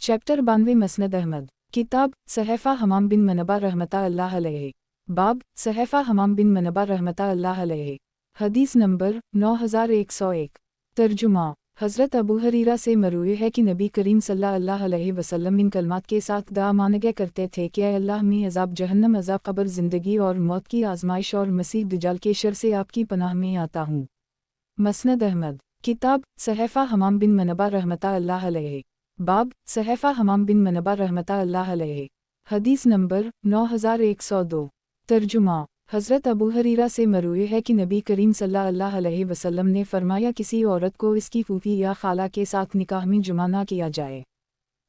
Chapter 92 मसनद Ahmad. किताब सहफ़ा हमाम बिन मनबा रहमता अल्लाह अलैहि। बाब सहफ़ा हमाम बिन मनबा रहमता अल्लाह अलैहि। हदीस नंबर 9101। तर्जुमा। हज़रत अबू हरीरा से मरूए है कि नबी करीम सल्लल्लाहु अलैहि वसल्लम इन कलमात के साथ दुआ मांगे करते थे कि ऐ अल्लाह मैं अज़ाब जहन्नम, अज़ाब क़ब्र, ज़िंदगी और मौत की आज़माइश और मसीह दज्जाल के शर से आपकी पनाह में आता हूँ। मसनद अहमद। किताब सहफ़ा हमाम बिन मनबा रहमता अल्लाह अलैहि। बाब सहफ़ा हमाम बिन मनबा रहमता अल्लाह अलैहि। हदीस नंबर 9102। तर्जुमा। हज़रत अबू हरीरा से मरूए है कि नबी करीम सल्लल्लाहु अलैहि वसल्लम ने फरमाया किसी औरत को इसकी फूफी या खाला के साथ निकाह में जुमा ना किया जाए।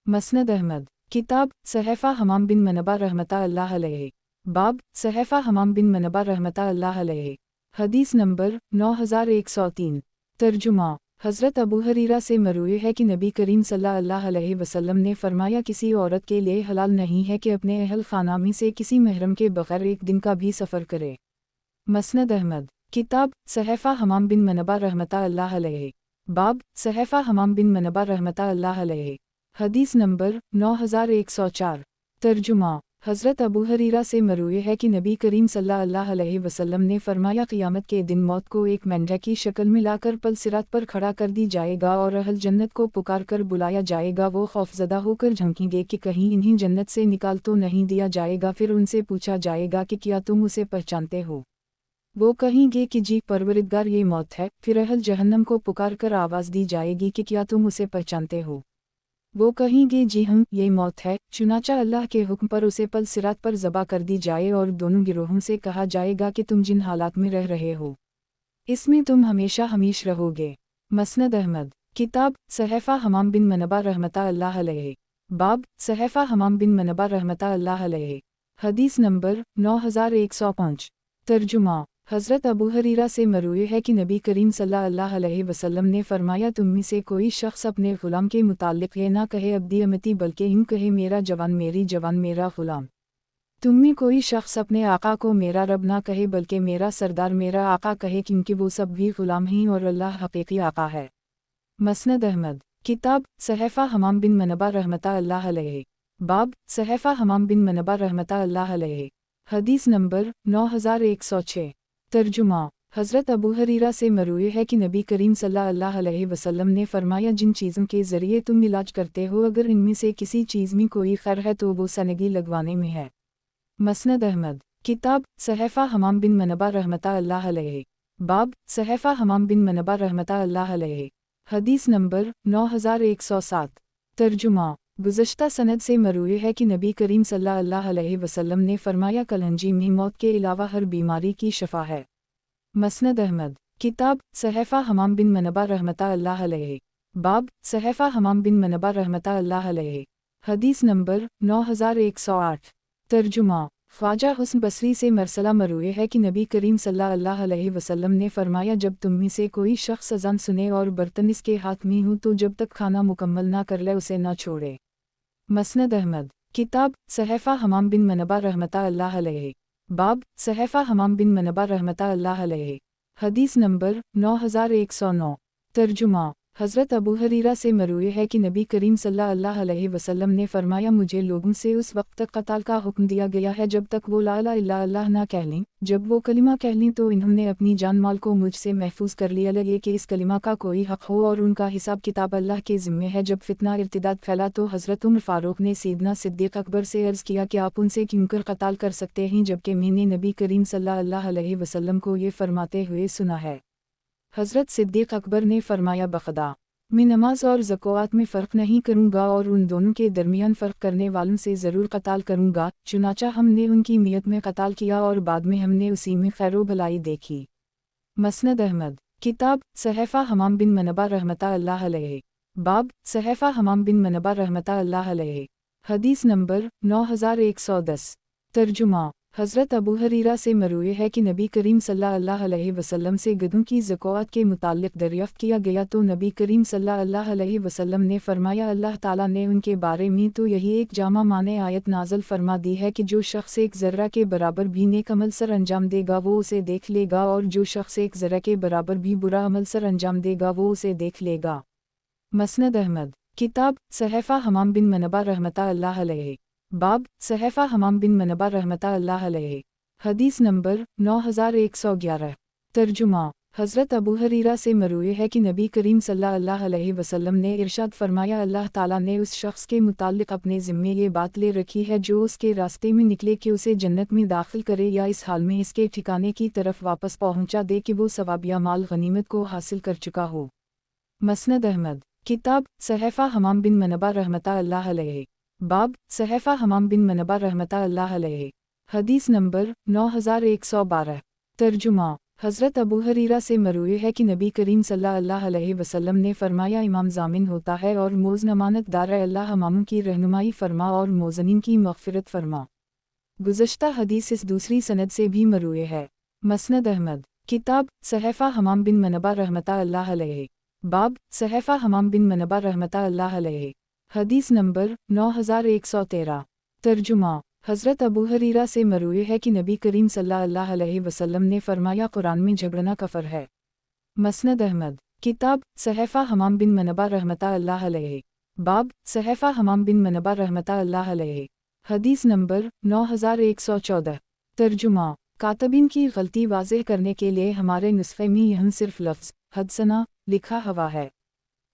मसनद अहमद। किताब सहफ़ा हमाम बिन मनबा रहमता अल्लाह अलैहि। बाब सहफ़ा हमाम बिन मनबा रहमता अल्लाह अलैहि। हदीस नंबर 9103। तर्जुमा। हज़रत अबू हरीरा से मरूए है कि नबी करीम सल्लल्लाहु अलैहि वसल्लम ने फरमाया किसी औरत के लिए हलाल नहीं है कि अपने अहल खाना में से किसी महरम के बग़ैर एक दिन का भी सफ़र करे। मसनद अहमद। किताब सहफ़ा हमाम बिन मनबा रहमता अल्लाह अलैहि। बाब सहफ़ा हमाम बिन मनबा रहमता अल्लाह अलैहि। हदीस नंबर 9104। तर्जुमा। हज़रत अबू हरीरा से मरूए है कि नबी करीम सल्लल्लाहु अलैहि वसल्लम ने फरमाया क़ियामत के दिन मौत को एक मेंढक की शक्ल में लाकर पल सिरात पर खड़ा कर दी जाएगा और अहल जन्नत को पुकार कर बुलाया जाएगा। वो खौफज़दा होकर झंकेंगे कि कहीं इन्हें जन्नत से निकाल तो नहीं दिया जाएगा। फिर उनसे पूछा जाएगा कि क्या तुम उसे पहचानते हो? वो कहेंगे कि जी परवरिदगार ये मौत है। फिर अहल जहन्नम को पुकार कर आवाज़ दी जाएगी कि क्या तुम उसे पहचानते हो? वो कहेंगे जी हम, ये मौत है। चुनाचा अल्लाह के हुक्म पर उसे पल सिरात पर ज़बा कर दी जाए और दोनों गिरोहों से कहा जाएगा कि तुम जिन हालात में रह रहे हो इसमें तुम हमेशा हमीश रहोगे। मसनद अहमद। किताब सहफ़ा हमाम बिन मनबा रहमता अल्लाह अलैहि। बाब सहफ़ा हमाम बिन मनबा रहमता अल्लाह अलैहि। हदीस नंबर 9105। तर्जुमा। हज़रत अबू हरीरा से मरूए है कि नबी करीम सल्लल्लाहु अलैहि वसल्लम ने फरमाया तुम में से कोई शख्स अपने ग़ुलाम के मुताल्लिक़ ये ना कहे अब्दी अमती, बल्कि यूँ कहे मेरा जवान, मेरी जवान, मेरा ग़ुलाम। तुम में कोई शख्स अपने आका को मेरा रब ना कहे बल्कि मेरा सरदार, मेरा आका कहे, क्योंकि वो सब भी ग़ुलाम हैं और अल्लाह हक़ीक़ी आका है। मसनद अहमद। किताब सहफ़ा हमाम बिन मनबा रहमता अल्लाह अलैहि। बाब सहफ़ा हमाम बिन मनबा रहमता अल्लाह अलैहि। हदीस नंबर 9106। तर्जुमा। हज़रत अबू हरीरा से मरूए है कि नबी करीम सल्लल्लाहु अलैहि वसल्लम ने फरमाया जिन चीज़ों के ज़रिए तुम इलाज करते हो अगर इनमें से किसी चीज़ में कोई खैर है तो वो सनगी लगवाने में है। मसनद अहमद। किताब सहफ़ा हमाम बिन मनबा रहमता अल्लाह अलैहि। बाब सहफ़ा हमाम बिन मनबा रहमता अल्लाह अलैहि। हदीस नंबर 9107। तर्जुमा। गुज़श्ता सनद से मरूए है कि नबी करीम सल्लल्लाहु अलैहि वसल्लम ने फरमाया कलहंजी में मौत के अलावा हर बीमारी की शफ़ा है। मसनद अहमद। किताब सहफ़ा हमाम बिन मनबा रहमता अल्लाह अलैहि। बाब सहफ़ा हमाम बिन मनबा रहमता अल्लाह अलैहि। हदीस नंबर 9108। तर्जुमा। ख्वाजा हुस्न बसरी से मरसला मरूए है कि नबी करीम सल्लल्लाहु अलैहि वसल्लम ने फरमाया जब तुम में से कोई शख्स अज़ान सुने और बर्तन इसके हाथ में हो तो जब तक खाना मुकम्मल ना कर ले उसे ना छोड़े। मसनद अहमद। किताब सहफ़ा हमाम बिन मनबा रहमता अल्लाह अलैहि। बाब सहफ़ा हमाम बिन मनबा रहमता अल्लाह अलैहि। हदीस नंबर 9109। तर्जुमा। हज़रत अबू हरीरा से मरूए है कि नबी करीम सल्लल्लाहु अलैहि वसल्लम ने फरमाया मुझे लोगों से उस वक्त तक क़त्ल का हुक्म दिया गया है जब तक वो ला इलाहा इल्लल्लाह ना कह लें। जब वो कलिमा कह लें तो इन्होंने अपनी जान माल को मुझसे महफूज कर लिया, लगे कि इस कलिमा का कोई हक़ हो और उनका हिसाब किताब अल्लाह के ज़िम्मे है। जब फितना इर्तिदाद फैला तो हज़रत उमर फ़ारूक ने सैयदना सिद्दीक़ अकबर से अर्ज़ किया कि आप उनसे क्यों कर क़त्ल कर सकते हैं, जबकि मैंने नबी करीम सल्लल्लाहु अलैहि वसल्लम को ये फरमाते हुए सुना है। हज़रत सिद्दीक़ अकबर ने फरमाया बख़दा मैं नमाज और ज़कात में फ़र्क नहीं करूँगा और उन दोनों के दरमियान फ़र्क करने वालों से ज़रूर क़त्ल करूँगा। चुनाचा हमने उनकी नियत में क़त्ल किया और बाद में हमने उसी में खैर भलाई देखी। मसनद अहमद। किताब सहफ़ा हमाम बिन मनबा रहमता अल्लाह अलैहि। बाब सहफ़ा हमाम बिन मनबा रहमता अल्लाह अलैहि। हदीस नंबर 9110। तर्जुमा। हज़रत अबू हरीरा से मरूए है कि नबी करीम सल्लल्लाहु अलैहि वसल्लम से गधों की ज़कात के मुताल्लिक़ दरियाफ़्त किया गया तो नबी करीम सल्लल्लाहु अलैहि वसल्लम ने फरमाया अल्लाह ताला ने उनके बारे में तो यही एक जामा माने आयत नाज़िल फरमा दी है कि जो शख्स एक ज़र्रा के बराबर भी नेक अमल सर अंजाम देगा वो उसे देख लेगा और जो शख्स एक ज़र्रा के बराबर भी बुरा अमल सर अंजाम देगा वो उसे देख लेगा। मसनद अहमद। किताब सहफ़ा हमाम बिन मनबा रहमतुल्लाह अलैहि। बाब सहफ़ा हमाम बिन मनबा रहमतुल्लाह अलैहि। हदीस नंबर 9111। तर्जुमा। हज़रत अबू हरीरा से मरूए है कि नबी करीम सल्लल्लाहु अलैहि वसल्लम ने इरशाद फरमाया, अल्लाह ताला ने उस शख्स के मुताल्लिक़ अपने ज़िम्मे ये बात ले रखी है जो उसके रास्ते में निकले कि उसे जन्नत में दाखिल करे या इस हाल में इसके ठिकाने की तरफ वापस पहुँचा दे कि वो सवाब या माल गनीमत को हासिल कर चुका हो। मसनद अहमद। किताब सहफ़ा हमाम बिन मनबा रहमतुल्लाह अलैहि। बाब सहफ़ा हमाम बिन मनबा रहमतुल्लाह अलैहि। हदीस नंबर 9112। तर्जुमा। हज़रत अबू हरीरा से मरूए है कि नबी करीम सल्लल्लाहु अलैहि वसल्लम ने फरमाया, इमाम ज़ामिन होता है और मोज़न अमानतदार है, अल्लाह हमामों की रहनुमाई फरमा और मोज़निन की मग़फ़िरत फरमा। गुज़श्ता हदीस इस दूसरी सनद से भी मरूए है। मसनद अहमद। किताब सहफ़ा हमाम बिन मनबा रहमतुल्लाह अलैहि। बाब सहफ़ा हमाम बिन मनबा रहमतुल्लाह अलैहि। हदीस नंबर 9113। तर्जुमा। हज़रत अबू हरीरा से मरूए है कि नबी करीम सल्लल्लाहु अलैहि वसल्लम ने फरमाया, कुरान में झगड़ना कफ़र है। मसनद अहमद। किताब सहफ़ा हमाम बिन मनबा रहमतुल्लाह अलैहि। बाब सहफ़ा हमाम बिन मनबा रहमतुल्लाह अलैहि। हदीस नंबर 9114। तर्जुमा। कातबीन की गलती वाज़ेह करने के लिए हमारे नुस्खे में यहाँ सिर्फ लफ्ज़ हदसना लिखा हुआ है।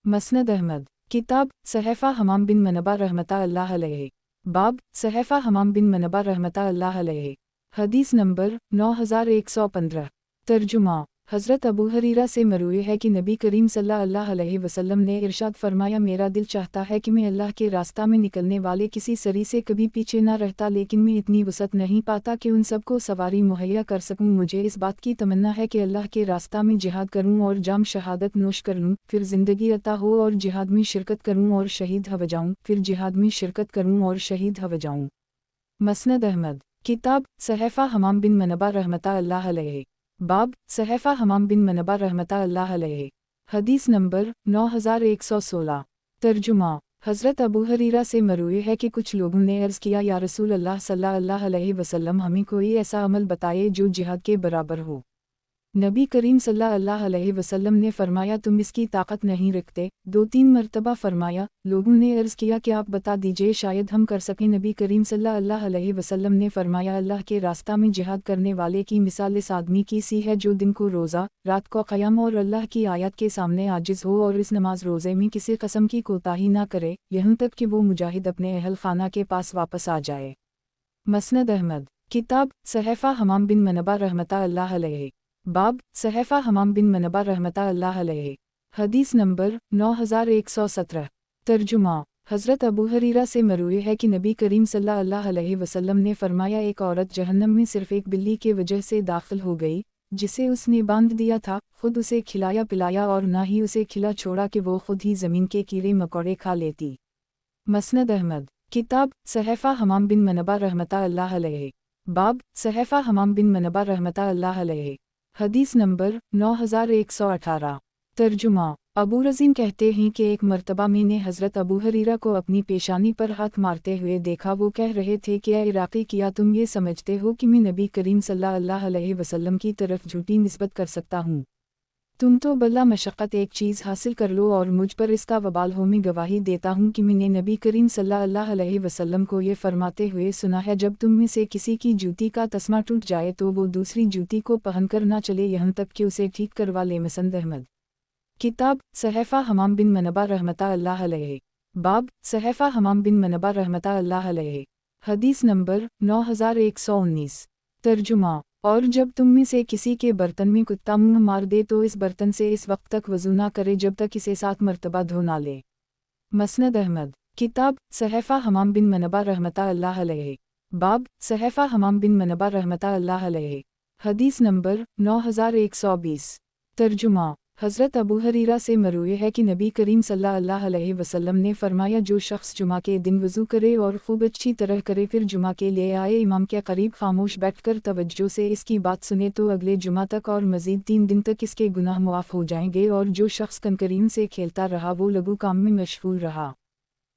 मसनद अहमद। किताब सहफ़ा हमाम बिन मनबा रहमतुल्लाह अलैहि। बाब सहफ़ा हमाम बिन मनबा रहमतुल्लाह अलैहि। हदीस नंबर 9115। तर्जुमा। हज़रत अबू हरीरा से मरूए है कि नबी करीम सल्लल्लाहु अलैहि वसल्लम ने इरशाद फरमाया, मेरा दिल चाहता है कि मैं अल्लाह के रास्ता में निकलने वाले किसी सरी से कभी पीछे न रहता, लेकिन मैं इतनी वसअत नहीं पाता कि उन सबको सवारी मुहैया कर सकूं। मुझे इस बात की तमन्ना है कि अल्लाह के रास्ता में जिहाद करूं और जाम शहादत नोश कर लूं, फिर ज़िंदगी अता हो और जिहाद में शिरकत करूं और शहीद हो जाऊं, फिर जिहाद में शिरकत करूं और शहीद हो जाऊं। मसनद अहमद। किताब सहफ़ा हमाम बिन मनबा रहमतुल्लाह अलैहि। बाब सहफ़ा हमाम बिन मनबा रहमतुल्लाह अलैहि। हदीस नंबर 9116। तर्जुमा। हज़रत अबू हरीरा से मरूए है कि कुछ लोगों ने अर्ज़ किया, या रसूल अल्लाह सल्लल्लाहु अलैहि वसल्लम, हमें कोई ऐसा अमल बताए जो जिहाद के बराबर हो। नबी करीम सल्लल्लाहु अलैहि वसल्लम ने फरमाया, तुम इसकी ताकत नहीं रखते। 2-3 मरतबा फरमाया। लोगों ने अर्ज़ किया कि आप बता दीजिए, शायद हम कर सकें। नबी करीम सल्लल्लाहु अलैहि वसल्लम ने फरमाया, अल्लाह के रास्ता में जिहाद करने वाले की मिसाल इस आदमी की सी है जो दिन को रोज़ा, रात को क़याम और अल्लाह की आयत के सामने आजिज़ हो और इस नमाज रोज़े में किसी कस्म की कोताही ना करे, यहाँ तक कि वो मुजाहिद अपने अहल खाना के पास वापस आ जाए। मसनद अहमद। किताब सहफ़ा हमाम बिन मनबा रहमतुल्लाह अलैहि। बाब सहफ़ा हमाम बिन मनबा रहमतुल्लाह अलैहि। हदीस नंबर 9117। तर्जुमा। हज़रत अबू हरीरा से मरूए है कि नबी करीम सल्लल्लाहु अलैहि वसल्लम ने फरमाया, एक औरत जहन्नम में सिर्फ़ एक बिल्ली के वजह से दाखिल हो गई, जिसे उसने बांध दिया था, खुद उसे खिलाया पिलाया और ना ही उसे खिला छोड़ा कि वो खुद ही ज़मीन के कीड़े मकोड़े खा लेती। मसनद अहमद। किताब सहफ़ा हमाम बिन मनबा रहमतुल्लाह अलैहि। बाब सहफ़ा हमाम बिन मनबा रहमतुल्लाह अलैहि। हदीस नंबर 9118। तर्जुमा। अबू रज़ीम कहते हैं कि एक मर्तबा मैंने हज़रत अबू हरीरा को अपनी पेशानी पर हाथ मारते हुए देखा। वो कह रहे थे कि ऐ इराक़ी, क्या तुम ये समझते हो कि मैं नबी करीम सल्लल्लाहु अलैहि वसल्लम की तरफ झूठी निस्बत कर सकता हूँ? तुम तो बला मशक्क़त एक चीज़ हासिल कर लो और मुझ पर इसका वबाल हो। मैं गवाही देता हूँ कि मैंने नबी करीम सल्लल्लाहु अलैहि वसल्लम को ये फरमाते हुए सुना है, जब तुम में से किसी की जूती का तस्मा टूट जाए तो वो दूसरी जूती को पहनकर ना चले, यहाँ तक कि उसे ठीक करवा ले। मसनद अहमद। किताब सहफ़ा हमाम बिन मनबा रहमतुल्लाह अलैहि। बाब सहफ़ा हमाम बिन मनबा रहमतुल्लाह अलैहि। हदीस नंबर 9119। तर्जुमा। और जब तुम में से किसी के बर्तन में कुत्ता मुंह मार दे तो इस बर्तन से इस वक्त तक वज़ू ना करे जब तक इसे 7 मरतबा धो ना ले। मसनद अहमद। किताब सहफ़ा हमाम बिन मनबा रहमतुल्लाह अलैहि। बाब सहफ़ा हमाम बिन मनबा रहमतुल्लाह अलैहि। हदीस नंबर 9120। तर्जुमा। हज़रत अबू हरीरा से मरूए है कि नबी करीम सल्लल्लाहु अलैहि वसल्लम ने फरमाया, जो शख्स जुमा के दिन वज़ू करे और खूब अच्छी तरह करे, फिर जुमा के लिए आए, इमाम के करीब खामोश बैठकर तवज्जो से इसकी बात सुने, तो अगले जुमा तक और मज़ीद 3 दिन तक इसके गुनाह मुआफ़ हो जाएंगे। और जो शख्स कनकरीन से खेलता रहा वो लघु काम में मशगूल रहा।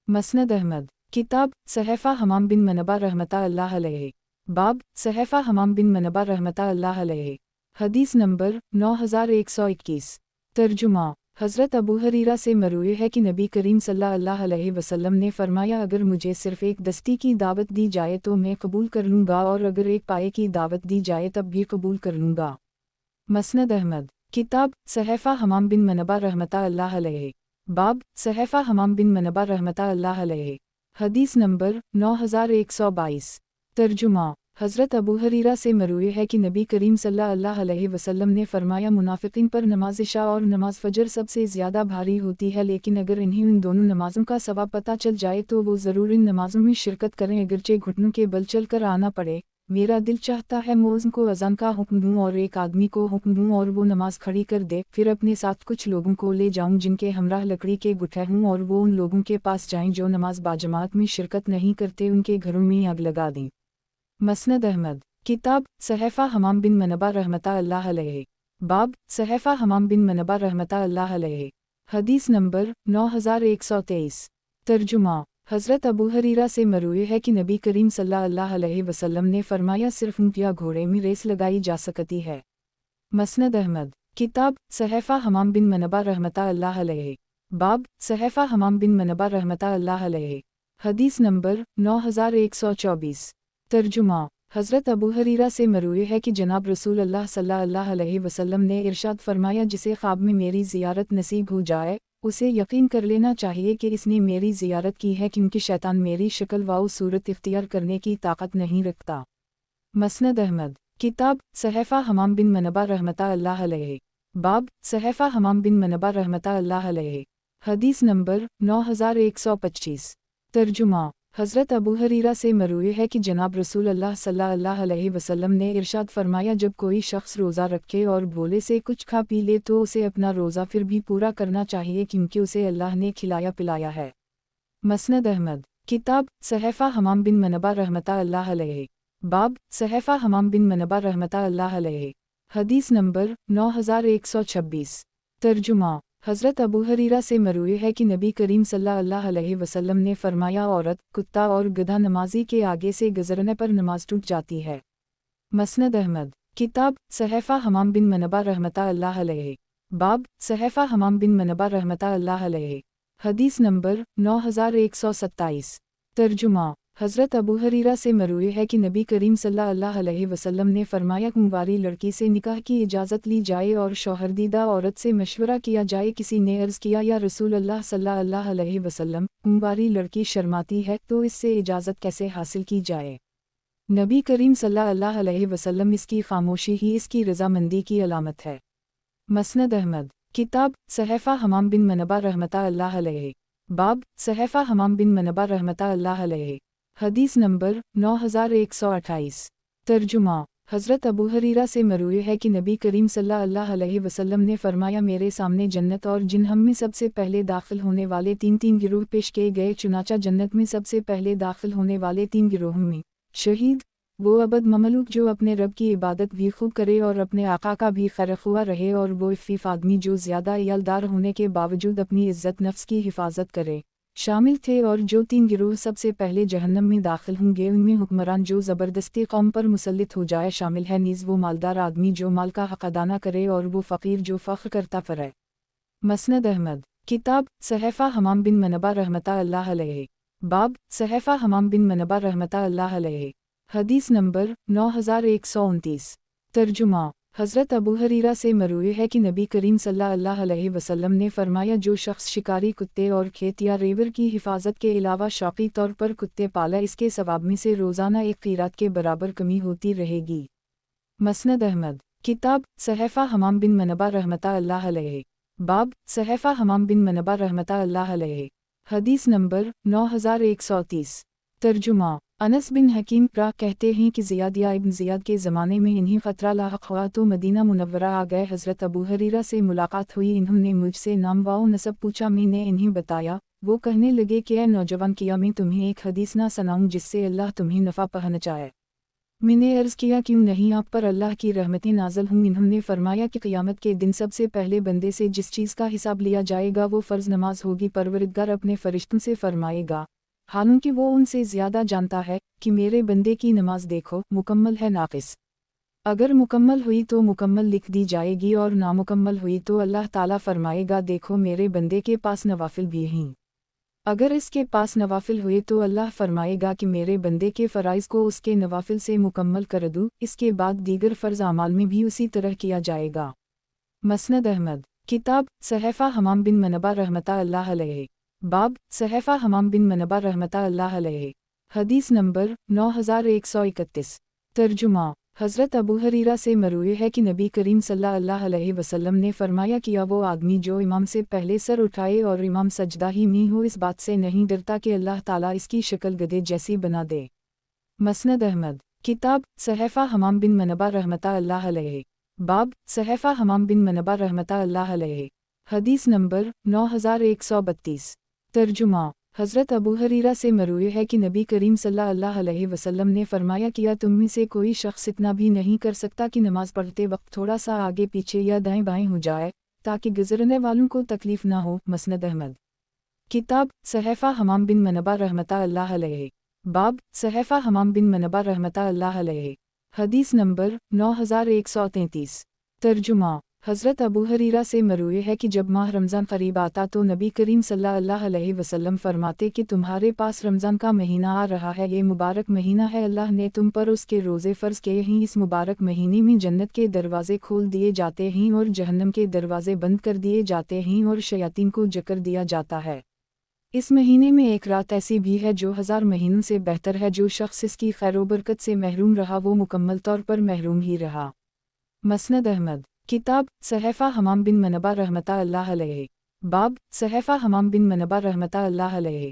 मसनद अहमद। किताब सहफ़ा हमाम बिन मनबा रहमतुल्लाह अलैहि। बाब सहफ़ा हमाम बिन मनबा रहमतुल्लाह अलैहि। हदीस नंबर 9121। तर्जुमा। حضرت ابو ہریرہ سے مروی ہے کہ نبی کریم صلی اللہ علیہ وسلم نے فرمایا اگر مجھے صرف ایک دستی کی دعوت دی جائے تو میں قبول کر لوں گا اور اگر ایک پائے کی دعوت دی جائے تب بھی قبول کر لوں گا۔ مسند احمد کتاب صحیفہ حمام بن منبہ رحمتہ اللہ علیہ باب صحیفہ حمام بن منبہ رحمتہ اللہ علیہ حدیث نمبر 9122 ترجمہ حضرت ابو ہریرہ سے مروی ہے کہ نبی کریم صلی اللہ علیہ وسلم نے فرمایا منافقین پر نماز عشاء اور نماز فجر سب سے زیادہ بھاری ہوتی ہے، لیکن اگر انہیں ان دونوں نمازوں کا ثواب پتہ چل جائے تو وہ ضرور ان نمازوں میں شرکت کریں اگرچہ گھٹنوں کے بل چل کر آنا پڑے۔ میرا دل چاہتا ہے مؤذن کو اذان کا حکم دوں اور ایک آدمی کو حکم دوں اور وہ نماز کھڑی کر دے، پھر اپنے ساتھ کچھ لوگوں کو لے جاؤں جن کے ہمراہ لکڑی کے گٹھے ہوں اور وہ ان لوگوں کے پاس جائیں جو نماز باجماعت میں شرکت نہیں کرتے، ان کے گھروں میں آگ لگا دیں۔ مسند احمد کتاب صحیفہ حمام بن منبہ رحمتہ اللہ علیہ باب صحیفہ حمام بن منبہ رحمتہ اللہ علیہ حدیث نمبر 9123 ترجمہ حضرت ابو ہریرہ سے مروی ہے کہ نبی کریم صلی اللہ علیہ وسلم نے فرمایا صرف اونٹ یا گھوڑے میں ریس لگائی جا سکتی ہے۔ مسند احمد کتاب صحیفہ حمام بن منبہ رحمتہ اللہ علیہ باب صحیفہ حمام بن منبہ رحمتہ اللہ علیہ حدیث نمبر 9124 ترجمہ حضرت ابو ہریرہ سے مروی ہے کہ جناب رسول اللہ صلی اللہ علیہ وسلم نے ارشاد فرمایا جسے خواب میں میری زیارت نصیب ہو جائے اسے یقین کر لینا چاہیے کہ اس نے میری زیارت کی ہے، کیونکہ شیطان میری شکل و صورت اختیار کرنے کی طاقت نہیں رکھتا۔ مسند احمد کتاب صحیفہ حمام بن منبہ رحمتہ اللہ علیہ باب صحیفہ حمام بن منبہ رحمتہ اللہ علیہ حدیث نمبر 9125 ترجمہ حضرت ابو ہریرہ سے مروی ہے کہ جناب رسول اللہ صلی اللہ علیہ وسلم نے ارشاد فرمایا جب کوئی شخص روزہ رکھے اور بھولے سے کچھ کھا پی لے تو اسے اپنا روزہ پھر بھی پورا کرنا چاہیے، کیونکہ اسے اللہ نے کھلایا پلایا ہے۔ مسند احمد کتاب صحیفہ حمام بن منبہ رحمتہ اللہ علیہ باب صحیفہ حمام بن منبہ رحمتہ اللہ علیہ حدیث نمبر 9126 ترجمہ حضرت ابو ہریرہ سے مروی ہے کہ نبی کریم صلی اللہ علیہ وسلم نے فرمایا عورت، کتا اور گدھا نمازی کے آگے سے گزرنے پر نماز ٹوٹ جاتی ہے۔ مسند احمد کتاب صحیفہ حمام بن منبہ رحمتہ اللہ علیہ باب صحیفہ حمام بن منبہ رحمتہ اللہ علیہ حدیث نمبر 9127 ترجمہ حضرت ابو ہریرہ سے مروی ہے کہ نبی کریم صلی اللہ علیہ وسلم نے فرمایا کنواری لڑکی سے نکاح کی اجازت لی جائے اور شوہردیدہ عورت سے مشورہ کیا جائے۔ کسی نے عرض کیا یا رسول اللہ صلی اللہ علیہ وسلم، کنواری لڑکی شرماتی ہے تو اس سے اجازت کیسے حاصل کی جائے؟ نبی کریم صلی اللہ علیہ وسلم اس کی خاموشی ہی اس کی رضامندی کی علامت ہے۔ مسند احمد کتاب صحیفہ حمام بن منبہ رحمتہ اللہ علیہ باب صحیفہ حمام بن منبہ رحمتہ اللہ علیہ حدیث نمبر 9128 ترجمہ حضرت ابو ہریرہ سے مروی ہے کہ نبی کریم صلی اللہ علیہ وسلم نے فرمایا میرے سامنے جنت اور جہنم میں سب سے پہلے داخل ہونے والے تین گروہ پیش کیے گئے، چنانچہ جنت میں سب سے پہلے داخل ہونے والے 3 گروہوں میں شہید، وہ عبد مملوک جو اپنے رب کی عبادت بھی خوب کرے اور اپنے آقا کا بھی خیرخواہ رہے، اور وہ عفیف آدمی جو زیادہ عیالدار ہونے کے باوجود اپنی عزت نفس کی حفاظت کرے شامل تھے، اور جو 3 گروہ سب سے پہلے جہنم میں داخل ہوں گے ان میں حکمران جو زبردستی قوم پر مسلط ہو جائے شامل ہے، نیز وہ مالدار آدمی جو مال کا حق ادا نہ کرے، اور وہ فقیر جو فخر کرتا پھرے۔ مسند احمد کتاب صحیفہ حمام بن منبہ رحمتہ اللہ علیہ باب صحیفہ حمام بن منبہ رحمتہ اللہ علیہ حدیث نمبر 9129 ترجمہ حضرت ابو ہریرہ سے مروی ہے کہ نبی کریم صلی اللہ علیہ وسلم نے فرمایا جو شخص شکاری کتے اور کھیت یا ریور کی حفاظت کے علاوہ شوقی طور پر کتے پالا اس کے ثواب میں سے روزانہ 1 قیراط کے برابر کمی ہوتی رہے گی۔ مسند احمد کتاب صحیفہ حمام بن منبہ رحمتہ اللہ علیہ باب صحیفہ حمام بن منبہ رحمتہ اللہ علیہ حدیث نمبر 9130 ترجمہ انس بن حکیم کہتے ہیں کہ زیاد یا ابن زیاد کے زمانے میں انہیں خطرہ لاحق ہوا تو مدینہ منورہ آ گئے، حضرت ابو ہریرہ سے ملاقات ہوئی، انہوں نے مجھ سے نام و نسب پوچھا، میں نے انہیں بتایا، وہ کہنے لگے کہ اے نوجوان، کیا میں تمہیں ایک حدیث نہ سناؤں جس سے اللہ تمہیں نفع پہنچائے؟ میں نے عرض کیا کیوں نہیں، آپ پر اللہ کی رحمتیں نازل ہوں۔ انہوں نے فرمایا کہ قیامت کے دن سب سے پہلے بندے سے جس چیز کا حساب لیا جائے گا وہ فرض نماز ہوگی، پروردگار اپنے فرشتوں سے فرمائے گا حالانکہ وہ ان سے زیادہ جانتا ہے کہ میرے بندے کی نماز دیکھو، مکمل ہے ناقص۔ अगर मुकम्मल हुई तो मुकम्मल लिख दी जाएगी और नामुकम्मल हुई तो अल्लाह ताला फरमाएगा देखो मेरे बंदे के पास नवाफिल भी हैं। अगर इसके पास नवाफिल हुए तो अल्लाह फरमाएगा कि मेरे बंदे के फ़राइज़ को उसके नवाफिल से मुकम्मल कर दूँ। इसके बाद दीगर फ़र्ज़ अमाल में भी उसी तरह किया जाएगा। मसनद अहमद किताब सहफ़ा हमाम बिन मनबा रहमता अल्लाह अलैह। बाब सहफ़ा हमाम बिन मनबा रहमता अल्लाह अलैह। हदीस नंबर 9131। तर्जुमा हज़रत अबू हरीरा से मरूए है कि नबी करीम सल्लल्लाहु अलैहि वसल्लम ने फरमाया किया वो आदमी जो इमाम से पहले सर उठाए और इमाम सजदा ही में हो इस बात से नहीं डरता कि अल्लाह ताला इसकी शक्ल गधे जैसी बना दे। मसनद अहमद किताब सहफ़ा हमाम बिन मनबा रहमता अल्लाह अलैह। बाब सहफ़ा हमाम बिन मनबा रहमता अल्लाह अलैह। हदीस नंबर 9132। तर्जुमा हज़रत अबू हरीरा से मरूए है कि नबी करीम सल्लल्लाहु अलैहि वसल्लम ने फरमाया किया तुम में से कोई शख्स इतना भी नहीं कर सकता कि नमाज पढ़ते वक्त थोड़ा सा आगे पीछे या दाएं बाएं हो जाए ताकि गुजरने वालों को तकलीफ ना हो। मसनद अहमद किताब सहफ़ा हमाम बिन मनबा रहमता अल्लाह अलैह। बाब सहफ़ा हमाम बिन मनबा रहमता अल्लाह अलैह। हदीस नंबर 9133। तर्जुमा हज़रत अबू हरीरा से मरूए है कि जब माह रमज़ान करीब आता तो नबी करीम सल्लल्लाहु अलैहि वसल्लम फरमाते कि तुम्हारे पास रमज़ान का महीना आ रहा है, ये मुबारक महीना है, अल्लाह ने तुम पर उसके रोज़े फ़र्ज़ किए हैं। इस मुबारक महीने में जन्नत के दरवाज़े खोल दिए जाते हैं और जहन्नम के दरवाज़े बंद कर दिए जाते हैं और शयातीन को जकर दिया जाता है। इस महीने में एक रात ऐसी भी है जो 1000 महीनों से बेहतर है। जो शख्स इसकी खैर बरकत से महरूम रहा वो मुकम्मल तौर पर महरूम ही रहा। मसनद अहमद किताब सहफ़ा हमाम बिन मनबा रहमता अल्लाह अलैह। बाब सहफ़ा हमाम बिन मनबा रहमता अल्लाह अलैह।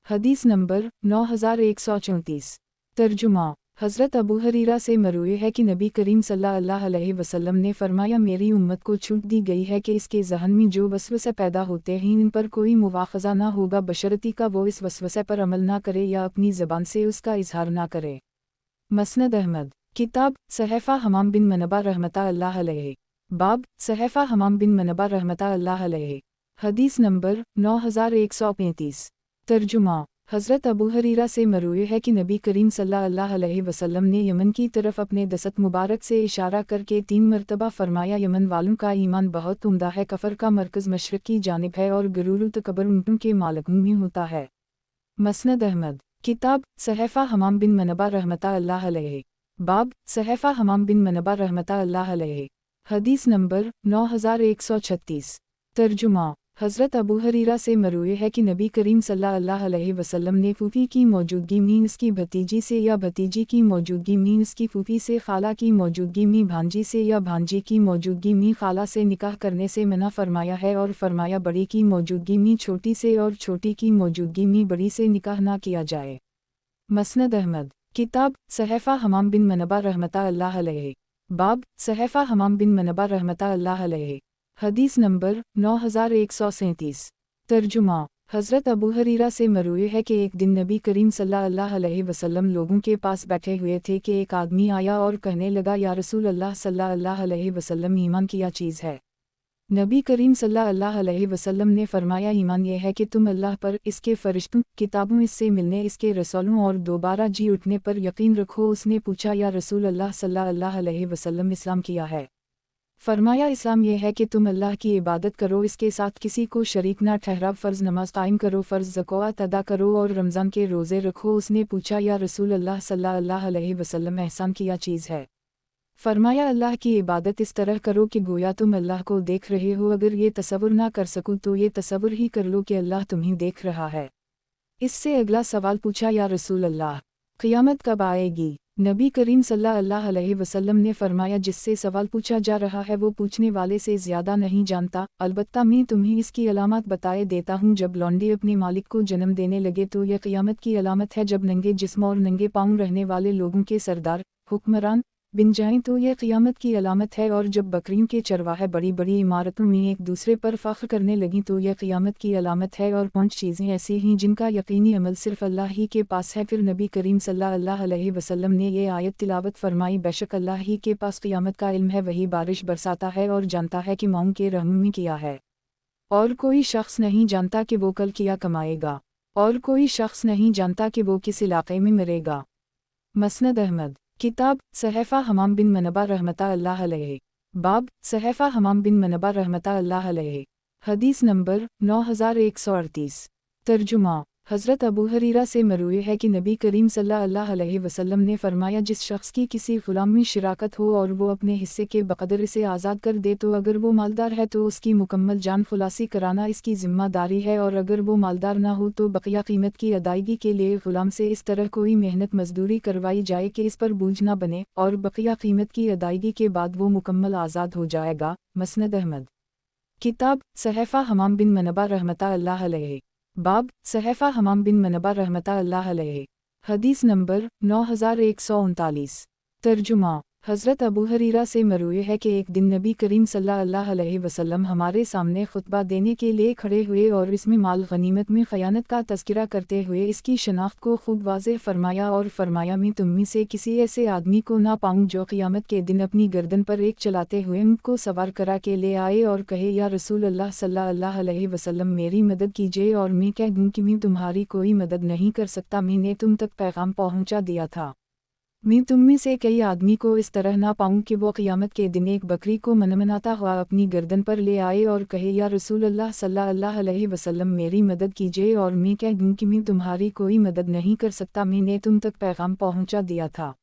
हदीस नंबर 9134। तर्जुमा हज़रत अबू हरीरा से मरूए है कि नबी करीम सल्लल्लाहु अलैहि वसल्लम ने फरमाया मेरी उम्मत को छूट दी गई है कि इसके ज़हन में जो वसवसे पैदा होते हैं इन पर कोई मुवाख़ज़ा ना होगा बशर्ती का वो इस वसवसे पर अमल ना करे या अपनी ज़बान से उसका इजहार ना करे। मसनद अहमद किताब सहफ़ा हमाम बिन मनबा रहमता अल्लाह अलैह। बाब सहफ़ा हमाम बिन मनबा रहमता अल्लाह अलैह। हदीस नंबर 9135। तर्जुमा हज़रत अबू हरीरा से मरूए है कि नबी करीम सल्लल्लाहु अलैहि वसल्लम ने यमन की तरफ अपने दस्त मुबारक से इशारा करके 3 मरतबा फरमाया यमन वालों का ईमान बहुत उम्दा है, कफ़र का मरकज़ मशरिक़ की जानिब है और गुरूर तकबर ऊँटों के मालिकों में होता है। मसनद अहमद किताब सहफ़ा हमाम बिन मनबा रहमता अल्लाह अलैह। बाब सहफ़ा हमाम बिन मनबा रहमता अल्लाह अलैह। हदीस नंबर 9136। तर्जुमा हज़रत अबू हरीरा से मरूए है कि नबी करीम सल्लल्लाहु अलैहि वसल्लम ने फूफी की मौजूदगी में इसकी भतीजी से या भतीजी की मौजूदगी में इसकी फूफी से, खाला की मौजूदगी में भांजी से या भांजी की मौजूदगी में खाला से निकाह करने से मना फरमाया है और फरमाया बड़ी की मौजूदगी में छोटी से और छोटी की मौजूदगी में बड़ी से निकाह ना किया जाए। मसनद अहमद किताब सहफ़ा हमाम बिन मनबा रहमता अल्लाह अलैह। बाब सहफ़ा हमाम बिन मनबा रहमता अल्लाह अलैह। हदीस नंबर 9137। तर्जुमा हज़रत अबू हरीरा से मरूए है कि एक दिन नबी करीम सल्लल्लाहु अलैहि वसल्लम लोगों के पास बैठे हुए थे कि एक आदमी आया और कहने लगा या रसूल अल्लाह सल्लल्लाहु अलैहि वसल्लम ईमान क्या चीज़ है। नबी करीम सल्लल्लाहु अलैहि वसल्लम ने फरमाया ईमान यह है कि तुम अल्लाह पर, इसके फ़रिश्तों, किताबों, इससे मिलने, इसके रसूलों और दोबारा जी उठने पर यकीन रखो। उसने पूछा या रसूल अल्लाह सल्लल्लाहु अलैहि वसल्लम इस्लाम क्या है। फरमाया इस्लाम यह है कि तुम अल्लाह की इबादत करो, इसके साथ किसी को शरीक ना ठहराओ, फ़र्ज़ नमाज कायम करो, फ़र्ज़ ज़कात अदा करो और रमज़ान के रोज़े रखो। उसने पूछा या रसूल अल्लाह सल्लल्लाहु अलैहि वसल्लम एहसान क्या चीज़ है। फरमाया अल्लाह की इबादत इस तरह करो कि गोया तुम अल्लाह को देख रहे हो, अगर ये तसव्वुर ना कर सकूँ तो ये तसव्वुर ही कर लो कि अल्लाह तुम्हें देख रहा है। इससे अगला सवाल पूछा या रसूल अल्लाह क़यामत कब आएगी। नबी करीम सल्लल्लाहु अलैहि वसल्लम ने फरमाया जिससे सवाल पूछा जा रहा है वो पूछने वाले से ज़्यादा नहीं जानता, अलबत्ता मैं तुम्हें इसकी अलामत बताए देता हूँ। जब लौंडे अपने मालिक को जन्म देने लगे तो यह क़यामत की अलामत है। जब नंगे जिस्म और नंगे पाँव रहने वाले लोगों के सरदार, हुक्मरान बिन जाएं तो यह क़यामत की अलामत है। और जब बकरियों के चरवाहे बड़ी बड़ी इमारतों में एक दूसरे पर फ़ख्र करने लगीं तो यह क़यामत की अलामत है। और 5 चीज़ें ऐसी हैं जिनका यकीनी अमल सिर्फ़ अल्लाह ही के पास है। फिर नबी करीम सल्लल्लाहु अलैहि वसल्लम ने ये आयत तिलावत फरमाई, बेशक अल्लाह ही के पास क़यामत का इल्म है, वही बारिश बरसाता है और जानता है कि माँग के रहम में किया है। और कोई शख्स नहीं जानता कि वो कल क्या कमाएगा, और कोई शख्स नहीं जानता कि वो किस इलाक़े में मरेगा। मसनद अहमद किताब सहफ़ा हमाम बिन मनबा रहमतुल्लाह अलैहि। बाब सहफ़ा हमाम बिन मनबा रहमतुल्लाह अलैहि। हदीस नंबर 9138। तर्जुमा हज़रत अबू हरीरा से मरूए है कि नबी करीम सल्लल्लाहु अलैहि वसल्लम ने फरमाया, जिस शख्स की किसी ग़ुलाम में शिराकत हो और वो अपने हिस्से के बक़दर इसे आज़ाद कर दे तो अगर वो मालदार है तो उसकी मुकम्मल जान खुलासी कराना इसकी ज़िम्मेदारी है, और अगर वो मालदार ना हो तो बक़िया कीमत की अदायगी के लिए ग़ुलाम से इस तरह कोई मेहनत मजदूरी करवाई जाए कि इस पर बोझ ना बने, और बक़िया कीमत की अदायगी के बाद वो मुकम्मल आज़ाद हो जाएगा। मस्नद अहमद। किताब सहफ़ा हमाम बिन मनबा रहमतुल्लाह अलैहि। बाब सहफ़ा हमाम बिन मनबा रहमतुल्लाह अलैहि। हदीस नंबर 9139। तर्जुमा हज़रत अबू हरीरा से मरूए है कि एक दिन नबी करीम सल्लल्लाहु अलैहि वसल्लम हमारे सामने खुतबा देने के लिए खड़े हुए और इसमें माल गनीमत में ख़यानत का तज़किरा करते हुए इसकी शनाख्त को खूब वाज़ेह फरमाया और फरमाया, मैं तुम में से किसी ऐसे आदमी को ना पाऊँ जो क़यामत के दिन अपनी गर्दन पर एक चलाते हुए उनको सवार करा के ले आए और कहे, या रसूल अल्लाह सल्लल्लाहु अलैहि वसल्लम मेरी मदद कीजिए, और मैं कह दूँ कि मैं तुम्हारी कोई मदद नहीं कर सकता, मैंने तुम तक पैगाम पहुँचा दिया था। मैं तुम में से कई आदमी को इस तरह ना पाऊँ कि वो क़यामत के दिन एक बकरी को मनमनाता हुआ अपनी गर्दन पर ले आए और कहे, या रसूल अल्लाह सल्लल्लाहु अलैहि वसल्लम मेरी मदद कीजिए, और मैं कह दूँ कि मैं तुम्हारी कोई मदद नहीं कर सकता, मैंने तुम तक पैगाम पहुँचा दिया था।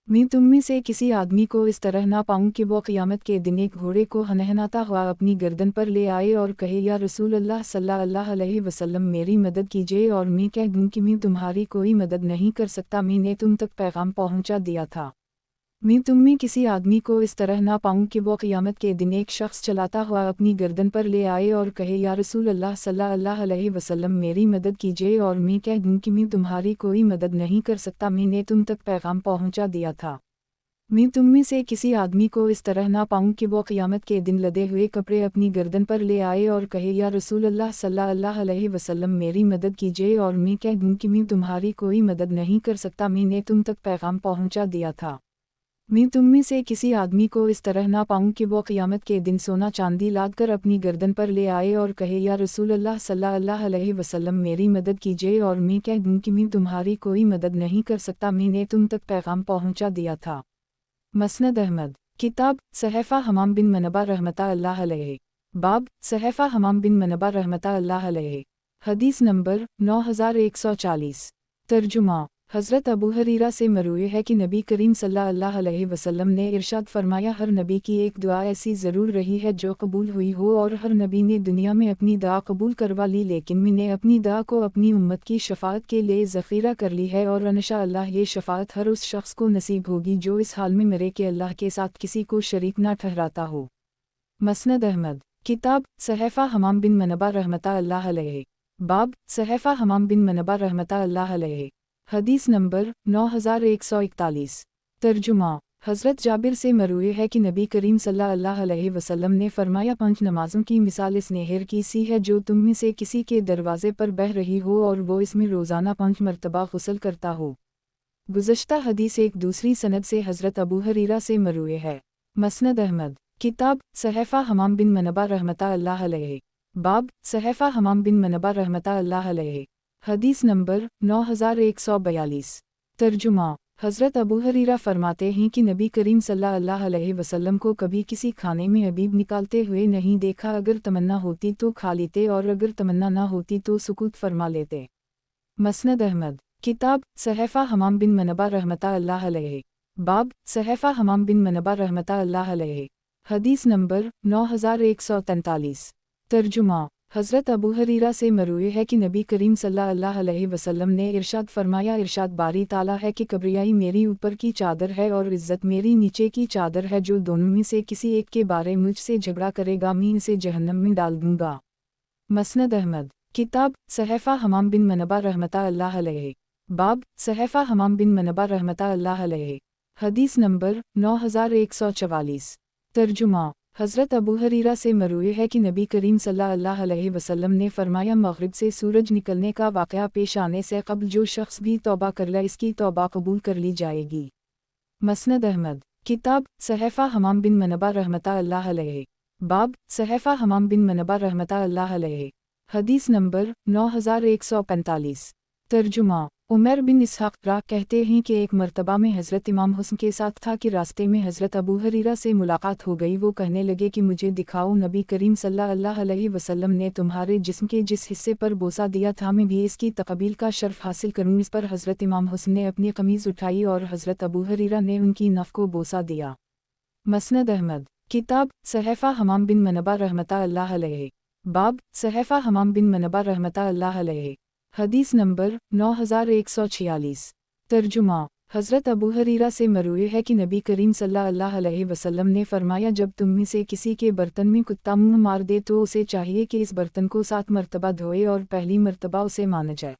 मैं तुम में से किसी आदमी को इस तरह ना पाऊँ कि वो क़यामत के दिन एक घोड़े को हनहनाता हुआ अपनी गर्दन पर ले आए और कहे, या रसूल अल्लाह सल्लल्लाहु अलैहि वसल्लम मेरी मदद कीजिए, और मैं कह दूँ कि मैं तुम्हारी कोई मदद नहीं कर सकता, मैंने तुम तक पैगाम पहुँचा दिया था। मैं तुम में किसी आदमी को इस तरह ना पाऊँ कि वो क़यामत के दिन एक शख्स चलाता हुआ अपनी गर्दन पर ले आए और कहे, या रसूल अल्लाह सल्लल्लाहु अलैहि वसल्लम मेरी मदद कीजिए, और मैं कह दूँ कि मैं तुम्हारी कोई मदद नहीं कर सकता, मैंने तुम तक पैगाम पहुँचा दिया था। मैं तुम में से किसी आदमी को इस तरह ना पाऊँ कि वो क़यामत के दिन लदे हुए कपड़े अपनी गर्दन पर ले आए और कहे, या रसूल अल्लाह सल्लल्लाहु अलैहि वसल्लम मेरी मदद कीजिए, और मैं कह दूँ कि मैं तुम्हारी कोई मदद नहीं कर सकता, मैंने तुम तक पैगाम पहुँचा दिया था। मैं तुम में से किसी आदमी को इस तरह ना पाऊँ कि वो क़यामत के दिन सोना चांदी लाद कर अपनी गर्दन पर ले आए और कहे, या रसूल अल्लाह सल्लल्लाहु अलैहि वसल्लम मेरी मदद कीजिए, और मैं कह दूँ कि मैं तुम्हारी कोई मदद नहीं कर सकता, मैंने तुम तक पैगाम पहुँचा दिया था। मस्नद अहमद। किताब सहफ़ा हमाम बिन मनबा रहमतुल्लाह अलैहि। बाब सहफ़ा हमाम बिन मनबा रहमतुल्लाह अलैहि। हदीस नंबर 9140। तर्जुमा हज़रत अबू हरीरा से मरूए है कि नबी करीम सल्लल्लाहु अलैहि वसल्लम ने इरशाद फरमाया, हर नबी की एक दुआ ऐसी ज़रूर रही है जो कबूल हुई हो, और हर नबी ने दुनिया में अपनी दुआ कबूल करवा ली, लेकिन मैंने अपनी दुआ को अपनी उम्मत की शफ़ाअत के लिए ज़ख़ीरा कर ली है, और इंशाअल्लाह ये शफ़ाअत हर उस शख्स को नसीब होगी जो इस हाल में मरे कि अल्लाह के साथ किसी को शरीक ना ठहराता हो। मस्नद अहमद। किताब सहफ़ा हमाम बिन मनबा रहमतुल्लाह अलैहि। बाब सहफ़ा हमाम बिन मनबा रहमतुल्लाह अलैहि। हदीस नंबर 9141। तर्जुमा हज़रत जाबिर से मरूए है कि नबी करीम सल्लल्लाहु अलैहि वसल्लम ने फरमाया, 5 नमाज़ों की मिसाल इस नहर की सी है जो तुम में से किसी के दरवाज़े पर बह रही हो और वो इसमें रोज़ाना 5 मरतबा गुस्ल करता हो। गुज़श्ता हदीस एक दूसरी सनद से हज़रत अबू हरीरा से मरूए है। मस्नद अहमद। किताब सहफ़ा हमाम बिन मनबा रहमतुल्लाह अलैहि। बाब सहफ़ा हमाम बिन मनबा रहमतुल्लाह अलैहि। हदीस नंबर 9142। तर्जुमा हज़रत अबू हरीरा फरमाते हैं कि नबी करीम सल्लल्लाहु अलैहि वसल्लम को कभी किसी खाने में अबीब निकालते हुए नहीं देखा, अगर तमन्ना होती तो खा लेते और अगर तमन्ना ना होती तो सुकूत फरमा लेते। मस्नद अहमद। किताब सहफ़ा हमाम बिन मनबा रहमतुल्लाह अलैहि। बाब सहफ़ा हमाम बिन मनबा रहमतुल्लाह अलैहि। हदीस नंबर 9143। तर्जुमा हज़रत अबू हरीरा से मरूए है कि नबी करीम सल्लल्लाहु अलैहि वसल्लम ने इरशाद फरमाया, इरशाद बारी ताला है कि किब्रियाई मेरी ऊपर की चादर है और इज़्ज़त मेरी नीचे की चादर है, जो दोनों में से किसी एक के बारे मुझसे झगड़ा करेगा मैं इसे जहन्नम में डाल दूँगा। मस्नद अहमद। किताब सहफ़ा हमाम बिन मनबा रहमतुल्लाह अलैहि। बाब सहफ़ा हमाम बिन मनबा रहमतुल्लाह अलैहि। हदीस नंबर 9144। तर्जुमा हज़रत अबू हरीरा से मरूए है कि नबी करीम सल्लल्लाहु अलैहि वसल्लम ने फरमाया, मग़रिब से सूरज निकलने का वाक़या पेश आने से क़ब्ल जो शख्स भी तौबा कर ले इसकी तौबा कबूल कर ली जाएगी। मस्नद अहमद। किताब सहफ़ा हमाम बिन मनबा रहमतुल्लाह अलैहि। बाब सहफ़ा हमाम बिन मनबा रहमतुल्लाह अलैहि। हदीस नंबर 9145। तर्जुमा उमर बिन इसहाक़ राह कहते हैं कि एक मर्तबा में हज़रत इमाम हुस्न के साथ था कि रास्ते में हज़रत अबू हरीरा से मुलाकात हो गई। वो कहने लगे कि मुझे दिखाओ, नबी करीम सल्लल्लाहु अलैहि वसल्लम ने तुम्हारे जिस्म के जिस हिस्से पर बोसा दिया था मैं भी इसकी तकबील का शर्फ हासिल करूँ। इस पर हज़रत इमाम हुस्न ने अपनी कमीज़ उठाई और हज़रत अबू हरीरा ने उनकी नफ़ को बोसा दिया। मसनद अहमद किताब सहफ़ा हमाम बिन मनबा रहमतुल्लाह अलैहि। बाब सहफ़ा हमाम बिन मनबा रहमतुल्लाह अलैहि। हदीस नंबर 9146। तर्जुमा हज़रत अबू हरीरा से मरवी है कि नबी करीम सल्लल्लाहु अलैहि वसल्लम ने फरमाया, जब तुम में से किसी के बर्तन में कुत्ता मुँह मार दे तो उसे चाहिए कि इस बर्तन को 7 मरतबा धोए और पहली मरतबा उसे मान जाए।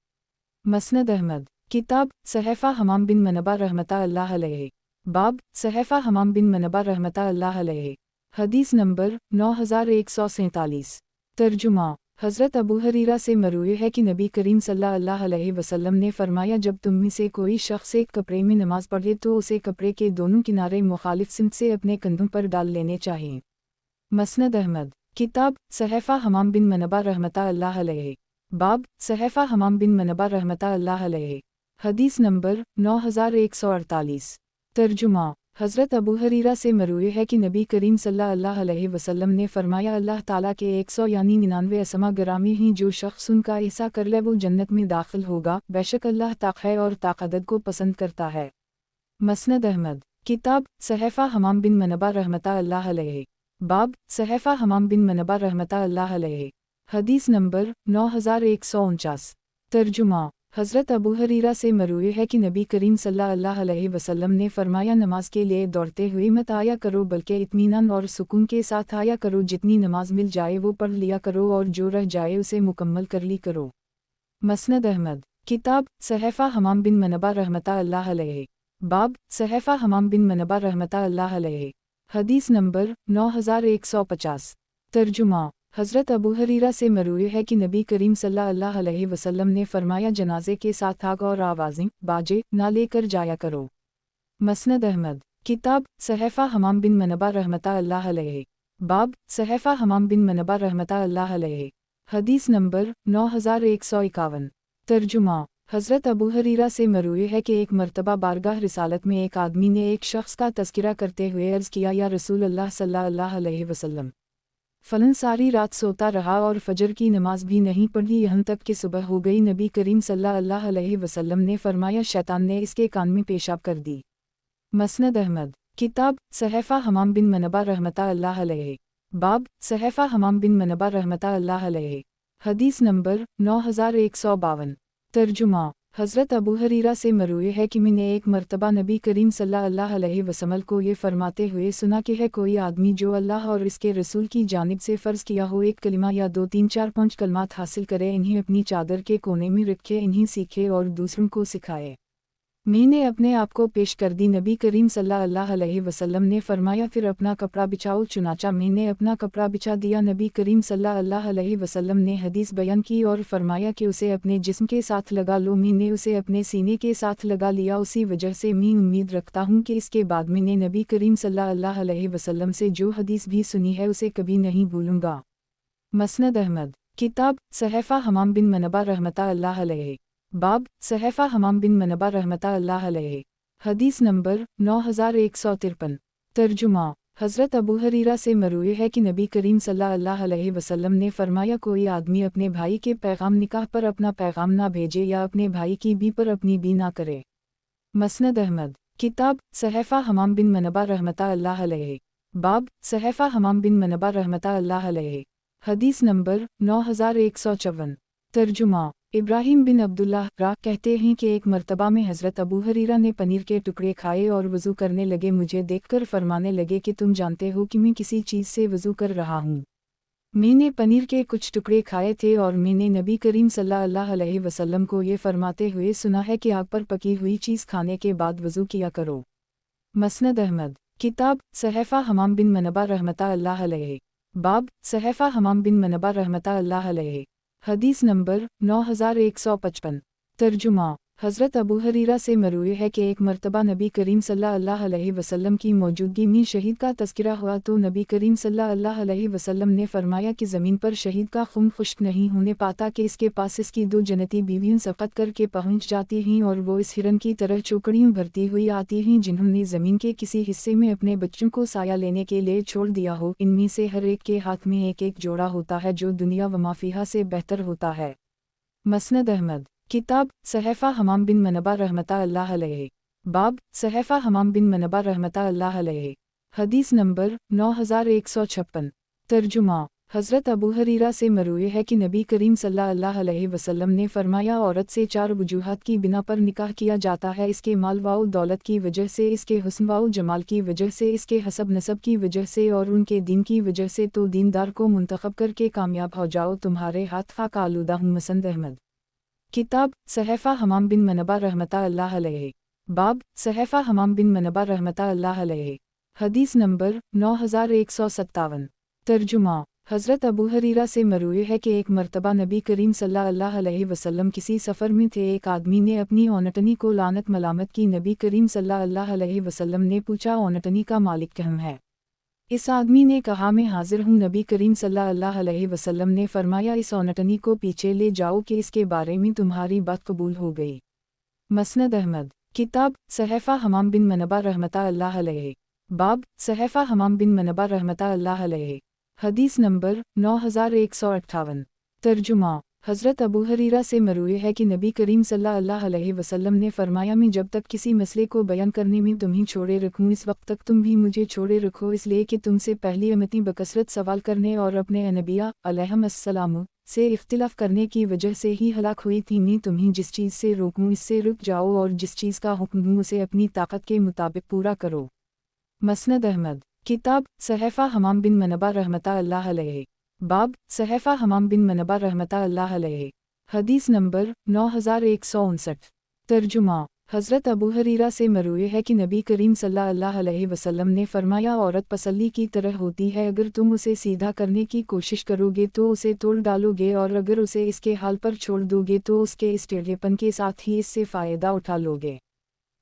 मसनद अहमद किताब सहफ़ा हमाम बिन मनबा रहमतुल्लाह अलैहि। बाब सहफ़ा हमाम बिन मनबा रहमतुल्लाह अलैहि। हदीस नंबर 9147। तर्जुमा हज़रत अबू हरीरा से मरवी है कि नबी करीम सल्लल्लाहु अलैहि वसल्लम ने फरमाया, जब तुम में से कोई शख्स एक कपड़े में नमाज पढ़े तो उसे कपड़े के दोनों किनारे मुखालिफ सिमत से अपने कंधों पर डाल लेने चाहिए। मसनद अहमद किताब सहफ़ा हमाम बिन मनबा रहमतुल्लाह अलैहि। बाब सहफ़ा हमाम बिन मनबा रहमतुल्लाह अलैहि। हदीस नंबर 9148। तर्जुमा हज़रत अबू हरीरा से मरवी है कि नबी करीम सल्लल्लाहु अलैहि वसल्लम ने फरमाया, अल्लाह ताला के 100 यानी 99 असमा ग्रामी ही जो शख्स उनका ऐसा कर ले वो जन्नत में दाखिल होगा। बेशक अल्लाह ताक़ है और ताक़दत को पसंद करता है। मसनद अहमद किताब सहफ़ा हमाम बिन मनबा रहमतुल्लाह अलैहि। बाब सहफ़ा हमाम बिन मनबा रहमतुल्लाह अलैहि। हदीस नंबर 9149। तर्जुमा हज़रत अबू हरीरा से मरवी है कि नबी करीम सल्लल्लाहु अलैहि वसल्लम ने फरमाया, नमाज के लिए दौड़ते हुए मत आया करो बल्कि इत्मीनान और सुकून के साथ आया करो। जितनी नमाज मिल जाए वो पढ़ लिया करो और जो रह जाए उसे मुकम्मल कर ली करो। मसनद अहमद किताब सहफ़ा हमाम बिन मनबा रहमतुल्लाह अलैहि। बाब सहफ़ा हमाम बिन मनबा रहमतुल्लाह अलैहि। हदीस नंबर 9150। तर्जुमा हज़रत अबू हरीरा से मरवी है कि नबी करीम सल्लल्लाहु अलैहि वसल्लम ने फरमाया, जनाजे के साथ आग और आवाज़ें बाजे ना लेकर जाया करो। मसनद अहमद किताब सहफ़ा हमाम बिन मनबा रहमतुल्लाह अलैहि। बाब सहफ़ा हमाम बिन मनबा रहमतुल्लाह अलैहि। हदीस नंबर 9151। तर्जुमा हज़रत अबू हरीरा से मरवी है कि एक मरतबा बारगाह रिसालत में एक आदमी ने एक शख्स का तज़किरा करते हुए अर्ज़ किया, या रसूल अल्लाह सल्लल्लाहु अलैहि वसल्लम, फ़लन सारी रात सोता रहा और फजर की नमाज भी नहीं पढ़ी यहाँ तक कि सुबह हो गई। नबी करीम सल्लल्लाहु अलैहि वसल्लम ने फरमाया, शैतान ने इसके कान में पेशाब कर दी। मसनद अहमद किताब सहफ़ा हमाम बिन मनबा रहमतुल्लाह अलैहि। बाब सहफ़ा हमाम बिन मनबा रहमतुल्लाह अलैहि। हदीस नंबर 9152। तर्जुमा हज़रत अबू हरीरा से मरवी है कि मैंने एक मरतबा नबी करीम सल्लल्लाहु अलैहि वसल्लम को ये फरमाते हुए सुना कि है कोई आदमी जो अल्लाह और इसके रसूल की जानिब से फ़र्ज़ किया हो एक कलिमा या 2 3 4 5 कलमात हासिल करे, इन्हें अपनी चादर के कोने में रखे, इन्हें सीखे और दूसरों को सिखाए। मैंने अपने आप को पेश कर दी। नबी करीम सल्लल्लाहु अलैहि वसल्लम ने फरमाया, फिर अपना कपड़ा बिछाओ। चुनाचा मैंने अपना कपड़ा बिछा दिया। नबी करीम सल्लल्लाहु अलैहि वसल्लम ने हदीस बयान की और फरमाया कि उसे अपने जिस्म के साथ लगा लो। मैंने उसे अपने सीने के साथ लगा लिया। उसी वजह से मैं उम्मीद रखता हूँ कि इसके बाद मैंने नबी करीम सल्लल्लाहु अलैहि वसल्लम से जो हदीस भी सुनी है उसे कभी नहीं भूलूंगा। मसनद अहमद किताब सहफ़ा हमाम बिन मनबा रहमतुल्लाह अलैहि। बाब सहफ़ा हमाम बिन मनबा रहमतुल्लाह अलैहि। हदीस नंबर 9153। तर्जुमा हज़रत अबू हरीरा से मरवी है कि नबी करीम सल्लल्लाहु अलैहि वसल्लम ने फरमाया, कोई आदमी अपने भाई के पैगाम निकाह पर अपना पैगाम ना भेजे या अपने भाई की बी पर अपनी बी ना करे। मसनद अहमद किताब सहफ़ा हमाम बिन मनबा रहमतुल्लाह अलैहि। बाब सहफ़ा हमाम बिन मनबा रहमतुल्लाह अलैहि। हदीस नंबर 9154। तर्जुमा इब्राहिम बिन अब्दुल्लाह राह कहते हैं कि एक मरतबा में हज़रत अबू हरीरा ने पनीर के टुकड़े खाए और वज़ू करने लगे। मुझे देखकर फरमाने लगे कि तुम जानते हो कि मैं किसी चीज़ से वज़ू कर रहा हूँ। मैंने पनीर के कुछ टुकड़े खाए थे और मैंने नबी करीम सल्लल्लाहु अलैहि वसल्लम को ये फरमाते हुए सुना है कि आग पर पकी हुई चीज़ खाने के बाद वज़ू किया करो। मसनद अहमद किताब सहफ़ा हमाम बिन मनबा रहमतुल्लाह अलैहि। बाब सहफ़ा हमाम बिन मनबा रहमतुल्लाह अलैहि। हदीस नंबर 9155। तर्जुमा हज़रत अबू हरीरा से मरूई है कि एक मरतबा नबी करीम सल्लल्लाहु अलैहि वसल्लम की मौजूदगी में शहीद का तज़किरा हुआ तो नबी करीम सल्लल्लाहु अलैहि वसल्लम ने फरमाया कि ज़मीन पर शहीद का खून खुश्क नहीं होने पाता कि इसके पास इसकी 2 जन्नती बीवियां सफ़त करके पहुँच जाती हैं और वो इस हिरन की तरह चौकड़ियों भरती हुई आती हैं जिन्होंने ज़मीन के किसी हिस्से में अपने बच्चों को साया लेने के लिए छोड़ दिया हो। इनमें से हर एक के हाथ में एक एक जोड़ा होता है जो दुनिया व माफिहा से बेहतर होता है। मसनद अहमद किताब सहफ़ा हमाम बिन मनबा रहमतुल्लाह अलैहि। बाब सहफ़ा हमाम बिन मनबा रहमतुल्लाह अलैहि। हदीस नंबर 9156। तर्जुमा हज़रत अबू हरीरा से मरूई है कि नबी करीम सल्लल्लाहु अलैहि वसल्लम ने फरमाया औरत से 4 वजूहात की बिना पर निकाह किया जाता है, इसके माल व दौलत की वजह से, इसके हुस्न व जमाल की वजह से, इसके हसब नसब की वजह से और उनके दीन की वजह से। तो दीनदार को मुंतखब करके कामयाब हो जाओ, तुम्हारे हाथ खाक आलूदा हूँ। मसनद अहमद किताब सहफ़ा हमाम बिन मनबा रहमतुल्लाह अलैहि। बाब सहफ़ा हमाम बिन मनबा रहमतुल्लाह अलैहि। हदीस नंबर 9157। तर्जुमा हज़रत अबू हरीरा से मरूई है कि एक मरतबा नबी करीम सल्लल्लाहु अलैहि वसल्लम किसी सफ़र में थे। एक आदमी ने अपनी औनटनी को लानत मलामत की। नबी करीम सल्लल्लाहु अलैहि वसल्लम ने पूछा, औनटनी का मालिक कौन है? इस आदमी ने कहा, मैं हाजिर हूँ। नबी करीम सल्लल्लाहु अलैहि वसल्लम ने फरमाया, इस औनटनी को पीछे ले जाओ कि इसके बारे में तुम्हारी बात कबूल हो गई। मसनद अहमद किताब सहफ़ा हमाम बिन मनबा रहमतुल्लाह अलैहि। बाब सहफ़ा हमाम बिन मनबा रहमतुल्लाह अलैहि। हदीस नंबर 9158। तर्जुमा हज़रत अबू हरीरा से मरूई है कि नबी करीम सल्लल्लाहु अलैहि वसल्लम ने फरमाया, मैं जब तक किसी मसले को बयान करने में तुम्हें छोड़े रखूँ, इस वक्त तक तुम भी मुझे छोड़े रखो, इसलिए कि तुमसे पहली उम्मतें बकसरत सवाल करने और अपने नबिया अलैहिस्सलाम से इख्तिलाफ करने की वजह से ही हलाक हुई थी। मैं तुम्हें जिस चीज़ से रोकूँ इससे रुक जाओ और जिस चीज़ का हुक्म दूँ उसे अपनी ताकत के मुताबिक पूरा करो। मसनद अहमद किताब सहफ़ा हमाम बिन मनबा रहमतुल्लाह अलैहि। बाब सहफ़ा हमाम बिन मनबा रहमतुल्लाह अलैहि। हदीस नंबर 9159। तर्जुमा हज़रत अबू हरीरा से मरूई है कि नबी करीम सल्लल्लाहु अलैहि वसल्लम ने फरमाया, औरत पसली की तरह होती है, अगर तुम उसे सीधा करने की कोशिश करोगे तो उसे तोड़ डालोगे और अगर उसे इसके हाल पर छोड़ दोगे तो उसके इस टेढ़ेपन के साथ ही इससे फ़ायदा उठा लोगे।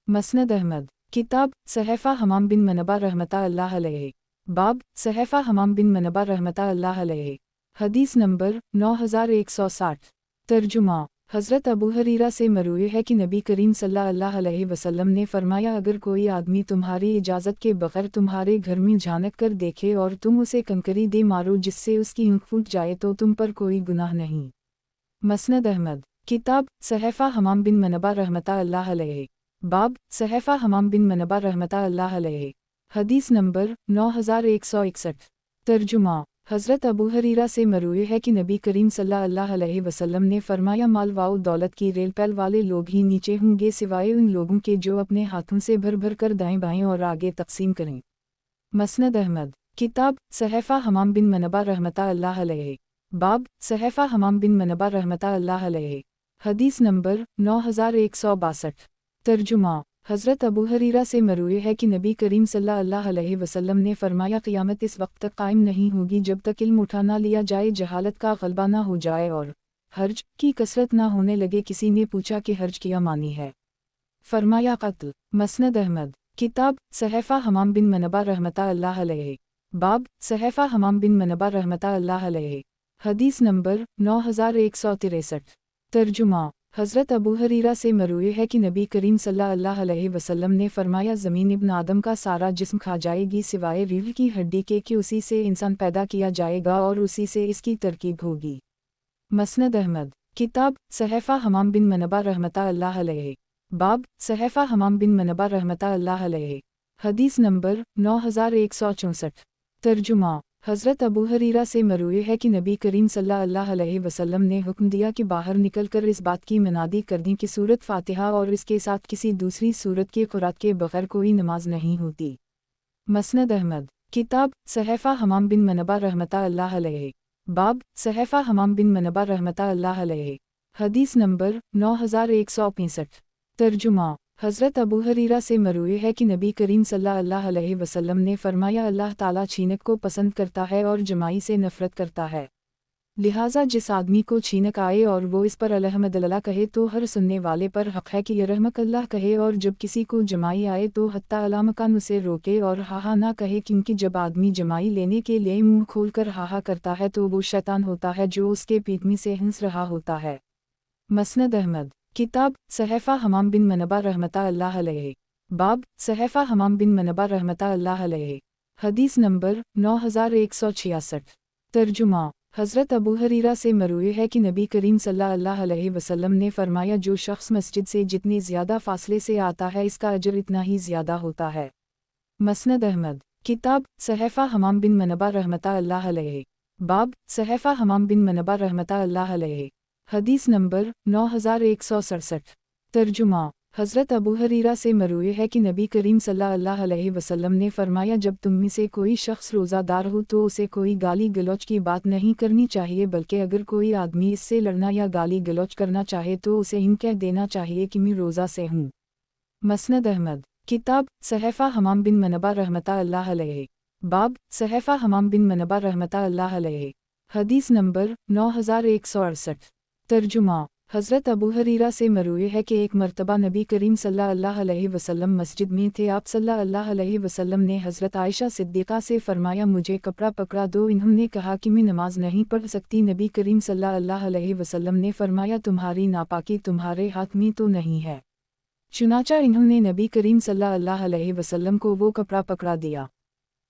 मसनद अहमद किताब सहफ़ा हमाम बिन मनबा रहमतुल्लाह अलैहि। बाब सहफ़ा हमाम बिन मनबा रहमतुल्लाह अलैहि। हदीस नंबर 9160। तर्जुमा हज़रत अबू हरीरा से मरूई है कि नबी करीम सल्लल्लाहु अलैहि वसल्लम ने फरमाया, अगर कोई आदमी तुम्हारी इजाज़त के बग़ैर तुम्हारे घर में झांक कर देखे और तुम उसे कंकरी दे मारो जिससे उसकी ऊँख फूट जाए तो तुम पर कोई गुनाह नहीं। मसनद अहमद किताब सहफ़ा हमाम बिन मनबा रहमतुल्लाह अलैहि। बाब सहफ़ा हमाम बिन मनबा रहमतुल्लाह अलैहि। हदीस नंबर 9161। तर्जुमा हज़रत अबू हरीरा से मरूई है कि नबी करीम सल्लल्लाहु अलैहि वसल्लम ने फरमाया, माल व दौलत की रेल पैल वाले लोग ही नीचे होंगे सिवाय उन लोगों के जो अपने हाथों से भर भर कर दाएं बाएं और आगे तकसीम करें। मसनद अहमद किताब सहफ़ा हमाम बिन मनबा रहमतुल्लाह अलैहि। बाब सहफ़ा हमाम बिन मनबा रहमतुल्लाह अलैहि। हदीस नंबर 9162। तर्जुमा हज़रत अबू हरीरा से मरूई है कि नबी करीम सल्लल्लाहु अलैहि वसल्लम ने फरमाया, क़यामत इस वक्त तक कायम नहीं होगी जब तक इल्म उठा ना लिया जाए, जहालत का ग़लबा ना हो जाए और हर्ज की कसरत ना होने लगे। किसी ने पूछा कि हर्ज क्या मानी है? फरमाया क़त्ल। मसनद अहमद किताब सहफ़ा हमाम बिन मनबा रहमतुल्लाह अलैहि। बाब सहफ़ा हमाम बिन मनबा रहमतुल्लाह अलैहि। हदीस नंबर 9163। तर्जुमा हज़रत अबू हरीरा से मरूई है कि नबी करीम सल्लल्लाहु अलैहि वसल्लम ने फरमाया, ज़मीन इब्न आदम का सारा जिस्म खा जाएगी सिवाय रीढ़ की हड्डी के कि उसी से इंसान पैदा किया जाएगा और उसी से इसकी तरकीब होगी। मसनद अहमद किताब सहफ़ा हमाम बिन मनबा रहमतुल्लाह अलैहि। बाब सहफ़ा हमाम बिन मनबा रहमतुल्लाह अलैहि। हदीस नंबर 9164। तर्जुमा हज़रत अबू हरीरा से मरूई है कि नबी करीम सल्लल्लाहु अलैहि वसल्लम ने हुक्म दिया कि बाहर निकलकर इस बात की मनादी कर दी कि सूरत फ़ातिहा और इसके साथ किसी दूसरी सूरत की क़ुरात के बग़ैर कोई नमाज नहीं होती। मसनद अहमद किताब सहफ़ा हमाम बिन मनबा रहमतुल्लाह अलैहि। बाब सहफ़ा हमाम बिन मनबा रहमतुल्लाह अलैहि। हदीस नंबर 9165। तर्जुमा हज़रत अबू हरीरा से मरूई है कि नबी करीम सल्लल्लाहु अलैहि वसल्लम ने फरमाया, अल्लाह ताला छीनक को पसंद करता है और जमाई से नफ़रत करता है। लिहाजा जिस आदमी को छीनक आए और वो इस पर अल्हम्दुलिल्लाह कहे तो हर सुनने वाले पर हक़ है कि यरहमकल्लाह कहे, और जब किसी को जमाई आए तो हत्ता अलामकान उसे रोके और हाहा ना कहे, क्योंकि जब आदमी जमाई लेने के लिए मुंह खोलकर हाहा करता है तो वो शैतान होता है जो उसके पीठ में से हंस रहा होता है। मसनद अहमद। किताब सहफ़ा हमाम बिन मनबा रहमतुल्लाह अलैहि। बाब सहफ़ा हमाम बिन मनबा रहमतुल्लाह अलैहि। हदीस नंबर 9166। तर्जुमा। हज़रत अबू हरीरा से मरवी है कि नबी करीम सल्लल्लाहु अलैहि वसल्लम ने फरमाया, जो शख्स मस्जिद से जितने ज़्यादा फासले से आता है इसका अजर इतना ही ज़्यादा होता है। मसनद अहमद। किताब सहफ़ा हमाम बिन मनबा रहमतुल्लाह अलैहि। बाब सहफ़ा हमाम बिन मनबा रहमतुल्लाह अलैहि। हदीस नंबर 9167। तर्जुमा। हज़रत अबू हरीरा से मरवी है कि नबी करीम सल्लल्लाहु अलैहि वसल्लम ने फरमाया, जब तुम में से कोई शख्स रोज़ादार हो तो उसे कोई गाली गलौच की बात नहीं करनी चाहिए, बल्कि अगर कोई आदमी इससे लड़ना या गाली गलौच करना चाहे तो उसे यूं कह देना चाहिए कि मैं रोज़ा से हूँ। मसनद अहमद। किताब सहफ़ा हमाम बिन मनबा रहमतुल्लाह अलैहि। बाब सहफ़ा हमाम बिन मनबा रहमतुल्लाह अलैहि। हदीस नंबर 9168। तर्जुमा। हज़रत अबू हरीरा से मरवी है कि एक मरतबा नबी करीम सल्लल्लाहु अलैहि वसल्लम मस्जिद में थे। आप सल्लल्लाहु अलैहि वसल्लम ने हज़रत आयशा सिद्दीक़ा से फरमाया, मुझे कपड़ा पकड़ा दो। इन्होंने कहा कि मैं नमाज नहीं पढ़ सकती। नबी करीम सल्लल्लाहु अलैहि वसल्लम ने फरमाया, तुम्हारी नापाकी तुम्हारे हाथ में तो नहीं है। चुनाचा इन्होंने नबी करीम सल्लल्लाहु अलैहि वसल्लम को वो कपड़ा पकड़ा दिया।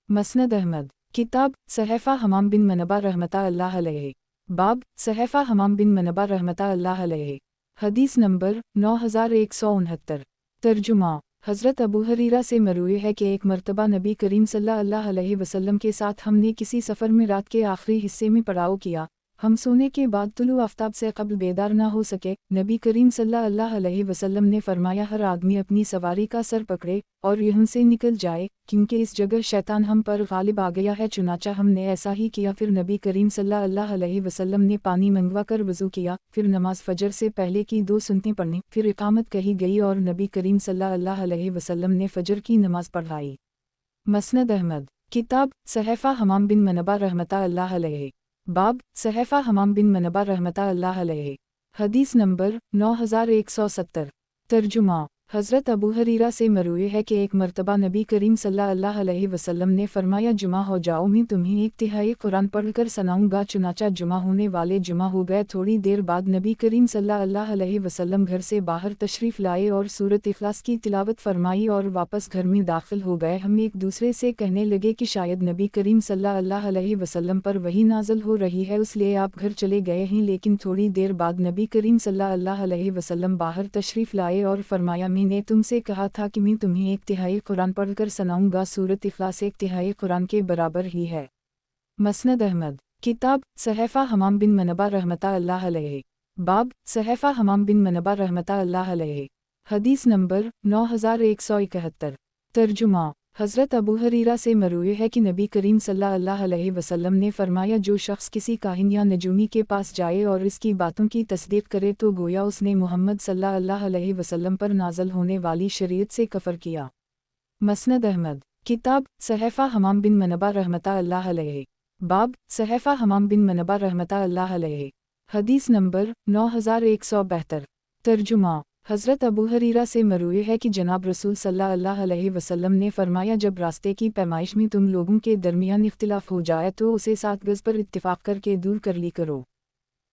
मसनद अहमद। किताब सहफ़ा हमाम बिन मनबा रहमतुल्लाह अलैहि। बाब सहफ़ा हमाम बिन मनबा रहमतुल्लाह अलैहि। हदीस नंबर 9169। तर्जुमा। हज़रत अबू हरीरा से मरवी है कि एक मरतबा नबी करीम सल्लल्लाहु अलैहि वसल्लम के साथ हमने किसी सफ़र में रात के आखिरी हिस्से में पड़ाव किया। हम सोने के बाद तुलू आफ्ताब से कब्ल बेदार ना हो सके। नबी करीम सल्लल्लाहु अलैहि वसल्लम ने फरमाया, हर आदमी अपनी सवारी का सर पकड़े और यहाँ से निकल जाए, क्योंकि इस जगह शैतान हम पर गालिब आ गया है। चुनाचा हमने ऐसा ही किया। फिर नबी करीम सल्लल्लाहु अलैहि वसल्लम ने पानी मंगवा कर वज़ू किया, फिर नमाज फजर से पहले की 2 सुन्नतें पढ़नी, फिर इकामत कही गई और नबी करीम सल्लल्लाहु अलैहि वसल्लम ने फजर की नमाज पढ़ाई। मसनद अहमद। किताब सहफ़ा हमाम बिन मनबा रहमतुल्लाह अलैहि। बाब सहफ़ा हमाम बिन मनबा रहमतुल्लाह अलैहि। हदीस नंबर 9170। तर्जुमा। हज़रत अबू हरीरा से मरवी है कि एक मरतबा नबी करीम सल्लल्लाहु अलैहि वसल्लम ने फरमाया, जुमा हो जाओ, मैं तुम्हें एक तिहाई कुरान पढ़कर सुनाऊंगा। चुनाचा जुमा होने वाले जुमा हो गए। थोड़ी देर बाद नबी करीम सल्लल्लाहु अलैहि वसल्लम घर से बाहर तशरीफ़ लाए और सूरत इखलास की तिलावत फरमाई और वापस घर में दाखिल हो गए। हम एक दूसरे से कहने लगे कि शायद नबी करीम सल्लल्लाहु अलैहि वसल्लम पर वही नाज़िल हो रही है, इसलिए आप घर चले गए हैं। लेकिन थोड़ी देर बाद नबी करीम सल्लल्लाहु अलैहि वसल्लम बाहर तशरीफ़ लाए और फरमाया, मैंने तुमसे कहा था कि मैं तुम्हें एक तिहाई कुरान पढ़कर सुनाऊंगा। सूरत इखलास एक तिहाई कुरान के बराबर ही है। मसनद अहमद। किताब सहफ़ा हमाम बिन मनबा रहमतुल्लाह अलैहि। बाब सहफ़ा हमाम बिन मनबा रहमतुल्लाह अलैहि। हदीस नंबर 9171। तर्जुमा। हज़रत अबू हरीरा से मरवी है कि नबी करीम सल्लल्लाहु अलैहि वसल्लम ने फरमाया, जो शख्स किसी काहिन या नजूमी के पास जाए और इसकी बातों की तस्दीक करे तो गोया उसने मोहम्मद सल्लल्लाहु अलैहि वसल्लम पर नाज़िल होने वाली शरीयत से कफ़र किया। मसनद अहमद। किताब सहफ़ा हमाम बिन मनबा रहमतुल्लाह अलैहि। बाब सहफ़ा हमाम बिन मनबा रहमतुल्लाह अलैहि। हदीस नंबर 9172। तर्जुमा। हज़रत अबू हरीरा से मरवी है कि जनाब रसूल सल्लल्लाहु अलैहि वसल्लम ने फरमाया, जब रास्ते की पैमाइश में तुम लोगों के दरमियान इख्तिलाफ हो जाए तो उसे 7 गज़ पर इत्तिफ़ाक़ करके दूर कर ली करो।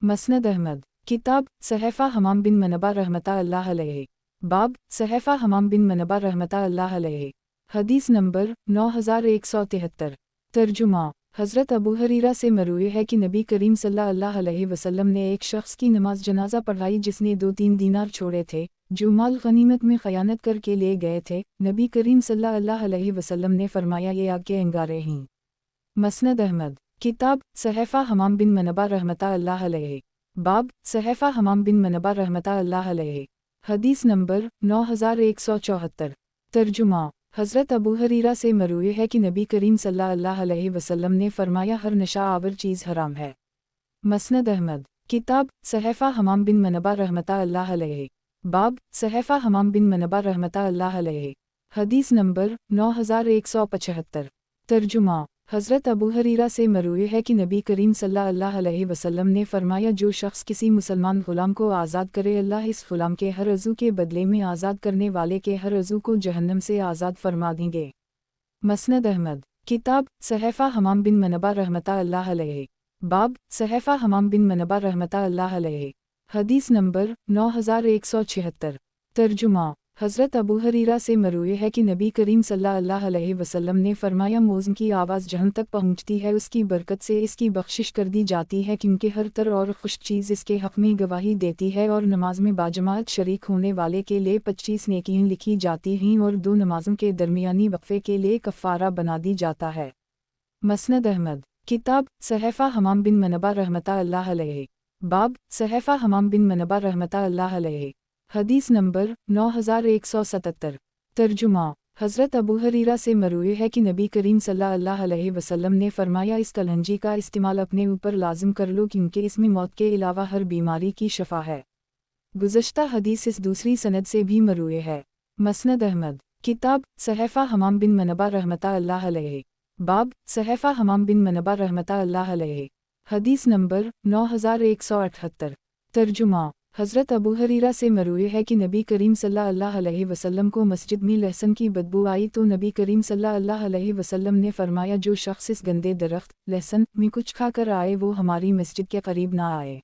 मसनद अहमद। किताब सहफ़ा हमाम बिन मनबा रहमतुल्लाह अलैहि। बाब सहफ़ा हमाम बिन मनबा रहमतुल्लाह अलैहि। हदीस नंबर 9173। तर्जुमा। हज़रत अबू हरीरा से मरवी है कि नबी करीम सल्लल्लाहु अलैहि वसल्लम ने एक शख्स की नमाज जनाजा पढ़ाई जिसने 2-3 दीनार छोड़े थे, जो माल गनीमत में ख़यानत करके ले गए थे। नबी करीम सल्लल्लाहु अलैहि वसल्लम ने फरमाया, ये आग के अंगारे हैं। मसनद अहमद। किताब सहफ़ा हमाम बिन मनबा रहमतुल्लाह अलैहि। बाब सहफ़ा हमाम बिन मनबा रहमतुल्लाह अलैहि। हदीस नंबर 9174। तर्जुमा। हज़रत अबू हरीरा से मरवी है कि नबी करीम सल्लल्लाहु अलैहि वसल्लम ने फरमाया, हर नशा आवर चीज़ हराम है। मसनद अहमद। किताब सहफ़ा हमाम बिन मनबा रहमतुल्लाह अलैहि। बाब सहफ़ा हमाम बिन मनबा रहमतुल्लाह अलैहि। हदीस नंबर 9175। तर्जुमा। हज़रत अबू हरीरा से मरूए है कि नबी करीम सल्लल्लाहु अलैहि वसल्लम ने फरमाया, जो शख्स किसी मुसलमान ग़ुलाम को आज़ाद करे, अल्लाह इस ग़ुलाम के हर अज़ू के बदले में आज़ाद करने वाले के हर अज़ू को जहन्नम से आज़ाद फरमा देंगे। मसनद अहमद। किताब सहफ़ा हमाम बिन मनबा रहमतुल्लाह अलैहि। बाब सहफ़ा हमाम बिन मनबा रहमतुल्लाह अलैहि। हदीस नंबर 9176। तर्जुमा। हज़रत अबू हरीरा से मरूए है कि नबी करीम सल्लल्लाहु अलैहि वसल्लम ने फरमाया, मोज़न की आवाज़ जहन तक पहुँचती है, उसकी बरकत से इसकी बख्शिश कर दी जाती है, क्योंकि हर तर और खुश चीज़ इसके हक़ में गवाही देती है, और नमाज में बाजमात शरीक होने वाले के लिए 25 नेकियां लिखी जाती हैं, और 2 नमाज़ों के दरमियानी वक्फ़े के लिए कफ़ारा बना दी जाता है। मसनद अहमद। किताब सहफ़ा हमाम बिन मनबा रहमतुल्लाह अलैहि। बाब सहफ़ा हमाम बिन मनबा रहमतुल्लाह अलैहि। हदीस नंबर 9177। तर्जुमा। हज़रत अबू हरीरा से मरूए है कि नबी करीम सल्लल्लाहु अलैहि वसल्लम ने फरमाया, इस कलहंजी का इस्तेमाल अपने ऊपर लाजिम कर लो, क्योंकि इसमें मौत के अलावा हर बीमारी की शफा है। गुज़श्ता हदीस इस दूसरी सनद से भी मरूए है। मसनद अहमद। किताब सहफ़ा हमाम बिन मनबा रहमतुल्लाह अलैहि। बाब सहफ़ा हमाम बिन मनबा रहमतुल्लाह अलैहि। हदीस नंबर 9178। तर्जुमा। हज़रत अबू हरीरा से मरूए है कि नबी करीम सल्लल्लाहु अलैहि वसल्लम को मस्जिद में लहसुन की बदबू आई, तो नबी करीम सल्लल्लाहु अलैहि वसल्लम ने फरमाया, जो शख्स इस गंदे दरख्त लहसुन में कुछ खाकर आए, वो हमारी मस्जिद के करीब ना आए।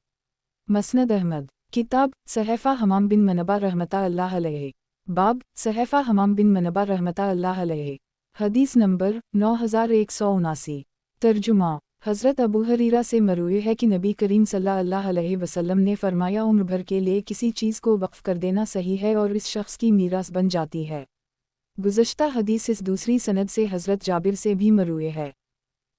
मसनद अहमद। किताब सहफ़ा हमाम बिन मनबा रहमतुल्लाह अलैहि। बाब सहफ़ा हमाम बिन मनबा रहमतुल्लाह अलैहि। हदीस नंबर 9179। तर्जुमा। हज़रत अबू हरीरा से मरूए है कि नबी करीम सल्लल्लाहु अलैहि वसल्लम ने फरमाया, उम्र भर के लिए किसी चीज़ को वक्फ़ कर देना सही है और इस शख्स की मीरास बन जाती है। गुज़श्ता हदीस इस दूसरी सनद से हज़रत जाबिर से भी मरूए है।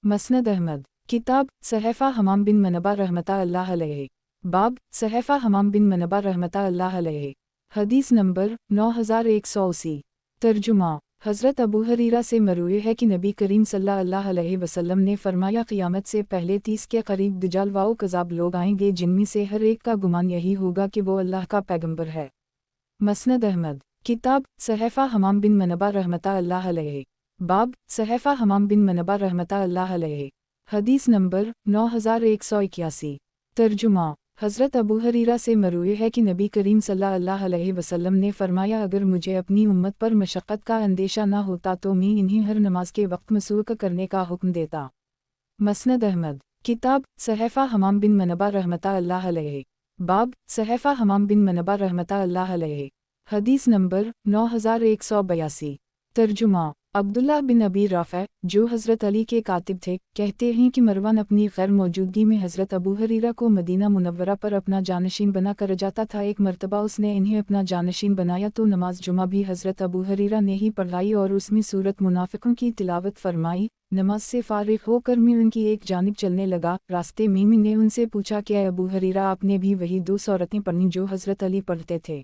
मसनद अहमद। किताब सहफ़ा हमाम बिन मनबा रहमतुल्लाह अलैहि। बाब सहफ़ा हमाम बिन मनबा रहमतुल्लाह अलैहि। हदीस नंबर 9180। तर्जुमा। हज़रत अबू हरीरा से मरूए है कि नबी करीम सल्लल्लाहु अलैहि वसल्लम ने फरमाया, क़यामत से पहले 30 के करीब दज्जाल व कज़ाब लोग आएंगे, जिनमें से हर एक का गुमान यही होगा कि वो अल्लाह का पैगंबर है। मसनद अहमद। किताब सहफ़ा हमाम बिन मनबा रहमतुल्लाह अलैहि। बाब सहफ़ा हमाम बिन मनबा रहमतुल्लाह अलैहि। हदीस नंबर 9181। तर्जुमा। हज़रत अबू हरीरा से मरूए है कि नबी करीम सल्लल्लाहु अलैहि वसल्लम ने फरमाया, अगर मुझे अपनी उम्मत पर मशक्क़त का अंदेशा न होता तो मैं इन्हें हर नमाज के वक्त मसूक करने का हुक्म देता। मसनद अहमद। किताब सहफ़ा हमाम बिन मनबा रहमतुल्लाह अलैहि। बाब सहफ़ा हमाम बिन मनबा रहमतुल्लाह अलैहि। हदीस नंबर 9182। तर्जुमा। अब्दुल्लाह बिन अबी राफ़े, जो हज़रत अली के कातिब थे, कहते हैं कि मरवान अपनी गैर मौजूदगी में हज़रत अबू हरीरा को मदीना मुनव्वरा पर अपना जानशीन बना कर जाता था। एक मरतबा उसने इन्हें अपना जानशीन बनाया तो नमाज जुमा भी हज़रत अबू हरीरा ने ही पढ़ाई और उसमें सूरत मुनाफ़िक़ों की तिलावत फरमाई। नमाज से फ़ारिग़ होकर मैं उनकी एक जानिब चलने लगा। रास्ते में मैंने उनसे पूछा, क्या अबू हरीरा, आपने भी वही 2 सूरतें पढ़ीं जो हज़रत अली पढ़ते थे?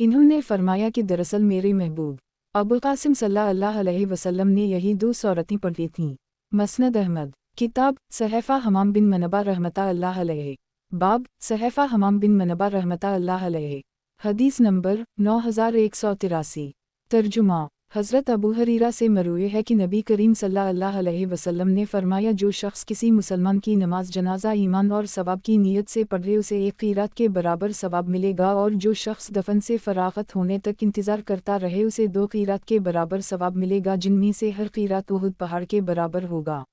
इन्होंने फरमाया कि दरअसल मेरे महबूब अबुल क़ासिम सल्लल्लाहु अलैहि वसल्लम ने यही 2 सूरतें पढ़ी थीं। मसनद अहमद। किताब सहफ़ा हमाम बिन मनबा रहमतुल्लाह अलैहि। बाब सहफ़ा हमाम बिन मनबा रहमतुल्लाह अलैहि। हदीस नंबर 9183। तर्जुमा। हज़रत अबू हरीरा से मरूए है कि नबी करीम सल्लल्लाहु अलैहि वसल्लम ने फरमाया, जो शख्स किसी मुसलमान की नमाज जनाजा ईमान और सवाब की नीयत से पढ़े, उसे 1 क़ीरात के बराबर सवाब मिलेगा, और जो शख्स दफन से फ़राग़त होने तक इंतज़ार करता रहे, उसे 2 क़ीरात के बराबर सवाब मिलेगा, जिनमें से हर क़ीरात उहुद पहाड़ के बराबर होगा।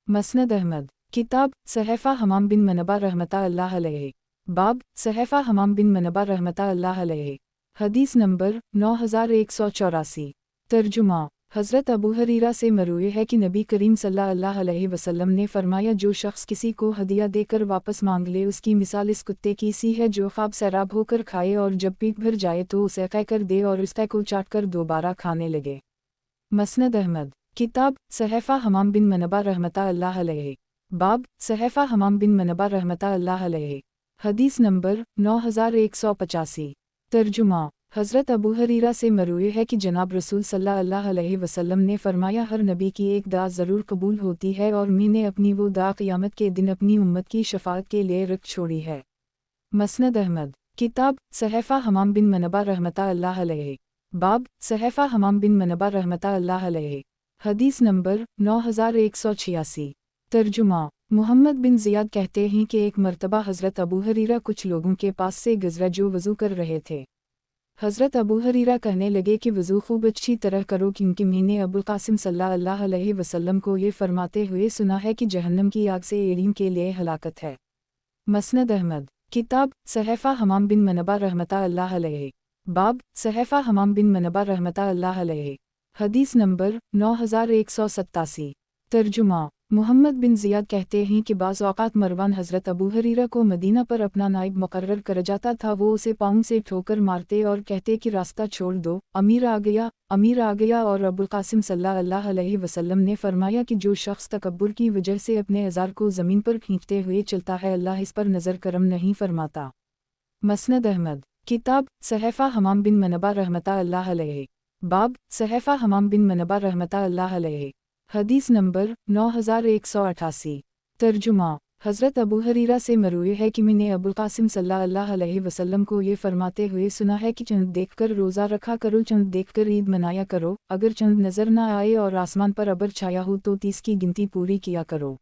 मसनद अहमद। किताब सहफ़ा हमाम बिन मनबा रहमतुल्लाह अलैहि। बाब सहफ़ा हमाम बिन मनबा रहमतुल्लाह अलैहि। हदीस नंबर 9184। तर्जुमा। हज़रत अबू हरीरा से मरूए है कि नबी करीम सल्लल्लाहु अलैहि वसल्लम ने फरमाया, जो शख्स किसी को हदिया देकर वापस मांग ले, उसकी मिसाल इस कुत्ते की सी है जो ख्वाब सैराब होकर खाए और जब पेट भर जाए तो उसे कै कर दे और उसका को चाट कर दोबारा खाने लगे। मसनद अहमद। किताब सहफ़ा हमाम बिन मनबा रहमतुल्लाह अलैहि। बाब सहफ़ा हमाम बिन मनबा रहमतुल्लाह अलैहि। हदीस नंबर 9185। तर्जुमा। हज़रत अबू हरीरा से मरूए है कि जनाब रसूल सल्लल्लाहु अलैहि वसल्लम ने फरमाया, हर नबी की एक दुआ ज़रूर कबूल होती है, और मैंने अपनी वो दुआ क़यामत के दिन अपनी उम्मत की शफ़ाअत के लिए रख छोड़ी है। मसनद अहमद। किताब सहफ़ा हमाम बिन मनबा रहमतुल्लाह अलैहि। बाब सहफ़ा हमाम बिन मनबा रहमतुल्लाह अलैहि। حدیث نمبر 9186۔ ترجمہ: محمد بن زیاد کہتے ہیں کہ ایک مرتبہ حضرت ابو ہریرہ کچھ لوگوں کے پاس سے گزرا جو وضو کر رہے تھے۔ حضرت ابو ہریرہ کہنے لگے کہ وضو خوب اچھی طرح کرو، کیونکہ میں نے ابو القاسم صلی اللہ علیہ وسلم کو یہ فرماتے ہوئے سنا ہے کہ جہنم کی آگ سے ایڑیوں کے لیے ہلاکت ہے۔ مسند احمد۔ کتاب صحیفہ حمام بن منبہ رحمۃ اللہ علیہ۔ باب صحیفہ حمام بن منبہ رحمۃ اللہ علیہ۔ حدیث نمبر 9187۔ ترجمہ: محمد بن زیاد کہتے ہیں کہ بعض اوقات مروان حضرت ابو ہریرہ کو مدینہ پر اپنا نائب مقرر کر جاتا تھا، وہ اسے پاؤں سے ٹھوکر مارتے اور کہتے کہ راستہ چھوڑ دو، امیر آ گیا، اور ابو القاسم صلی اللہ علیہ وسلم نے فرمایا کہ جو شخص تکبر کی وجہ سے اپنے ازار کو زمین پر کھینچتے ہوئے چلتا ہے، اللہ اس پر نظر کرم نہیں فرماتا۔ مسند احمد۔ کتاب صحیفہ حمام بن منبہ رحمۃ اللہ علیہ۔ باب صحیفہ حمام بن منبہ رحمۃ اللہ علیہ۔ حدیث نمبر 9188۔ ترجمہ: حضرت ابو ہریرہ سے مروی ہے کہ میں نے ابو القاسم صلی اللہ علیہ وسلم کو یہ فرماتے ہوئے سنا ہے کہ چند دیکھ کر روزہ رکھا کرو، چند دیکھ کر عید منایا کرو، اگر چند نظر نہ آئے اور آسمان پر ابر چھایا ہو تو 30 کی گنتی پوری کیا کرو۔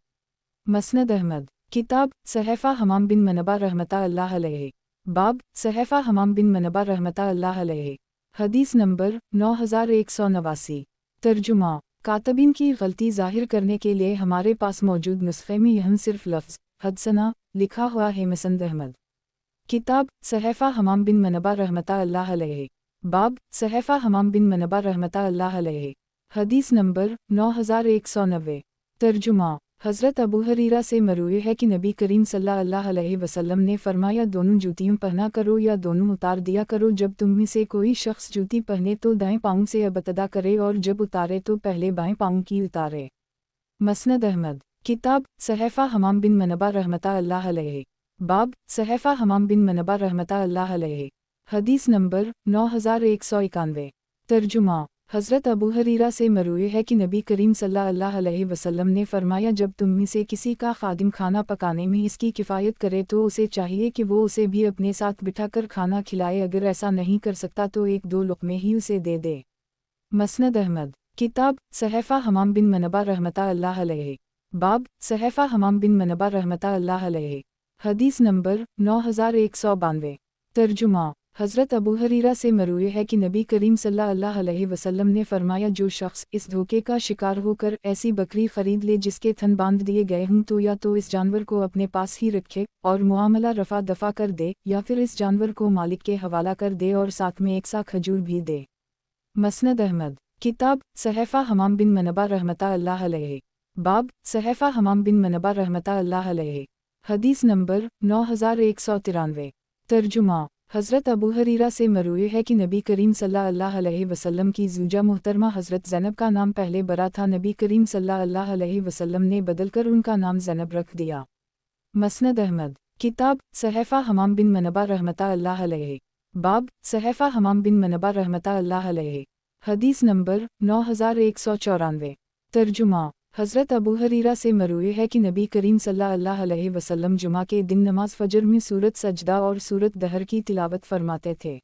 مسند احمد۔ کتاب صحیفہ حمام بن منبہ رحمۃ اللہ علیہ۔ باب صحیفہ حمام بن منبہ رحمۃ اللہ علیہ۔ حدیث نمبر 9189۔ ترجمہ: کاتبین کی غلطی ظاہر کرنے کے لیے ہمارے پاس موجود نسخے میں یہاں صرف لفظ حدثنا لکھا ہوا ہے۔ مسند احمد۔ کتاب صحیفہ حمام بن منبہ رحمۃ اللہ علیہ۔ باب صحیفہ حمام بن منبہ رحمۃ اللہ علیہ۔ حدیث نمبر 9190۔ ترجمہ: حضرت ابو ہریرہ سے مروی ہے کہ نبی کریم صلی اللہ علیہ وسلم نے فرمایا، دونوں جوتیوں پہنا کرو یا دونوں اتار دیا کرو، جب تم میں سے کوئی شخص جوتی پہنے تو دائیں پاؤں سے ابتدا کرے اور جب اتارے تو پہلے بائیں پاؤں کی اتارے۔ مسند احمد۔ کتاب صحیفہ حمام بن منبہ رحمۃ اللہ علیہ۔ باب صحیفہ حمام بن منبہ رحمۃ اللہ علیہ۔ حدیث نمبر 9191۔ ترجمہ: حضرت ابو ہریرہ سے مروی ہے کہ نبی کریم صلی اللہ علیہ وسلم نے فرمایا، جب تم میں سے کسی کا خادم کھانا پکانے میں اس کی کفایت کرے تو اسے چاہیے کہ وہ اسے بھی اپنے ساتھ بٹھا کر کھانا کھلائے، اگر ایسا نہیں کر سکتا تو 1-2 لقمے ہی اسے دے دے۔ مسند احمد۔ کتاب صحیفہ حمام بن منبہ رحمۃ اللہ علیہ۔ باب صحیفہ حمام بن منبہ رحمۃ اللہ علیہ۔ حدیث نمبر 9192۔ ترجمہ: حضرت ابو ہریرہ سے مروی ہے کہ نبی کریم صلی اللہ علیہ وسلم نے فرمایا، جو شخص اس دھوکے کا شکار ہو کر ایسی بکری خرید لے جس کے تھن باندھ دیے گئے ہوں تو یا تو اس جانور کو اپنے پاس ہی رکھے اور معاملہ رفع دفع کر دے، یا پھر اس جانور کو مالک کے حوالہ کر دے اور ساتھ میں 1 سا کھجور بھی دے۔ مسند احمد۔ کتاب صحیفہ حمام بن منبہ رحمۃ اللہ علیہ۔ باب صحیفہ حمام بن منبہ رحمۃ اللہ علیہ۔ حدیث نمبر 9193۔ ترجمہ: حضرت ابو ہریرہ سے مروی ہے کہ نبی کریم صلی اللہ علیہ وسلم کی زوجہ محترمہ حضرت زینب کا نام پہلے برا تھا، نبی کریم صلی اللہ علیہ وسلم نے بدل کر ان کا نام زینب رکھ دیا۔ مسند احمد۔ کتاب صحیفہ حمام بن منبہ رحمۃ اللہ علیہ۔ باب صحیفہ حمام بن منبہ رحمۃ اللہ علیہ۔ حدیث نمبر 9194۔ ترجمہ: حضرت ابو ہریرہ سے مروی ہے کہ نبی کریم صلی اللہ علیہ وسلم جمعہ کے دن نماز فجر میں سورۃ سجدہ اور سورۃ دہر کی تلاوت فرماتے تھے۔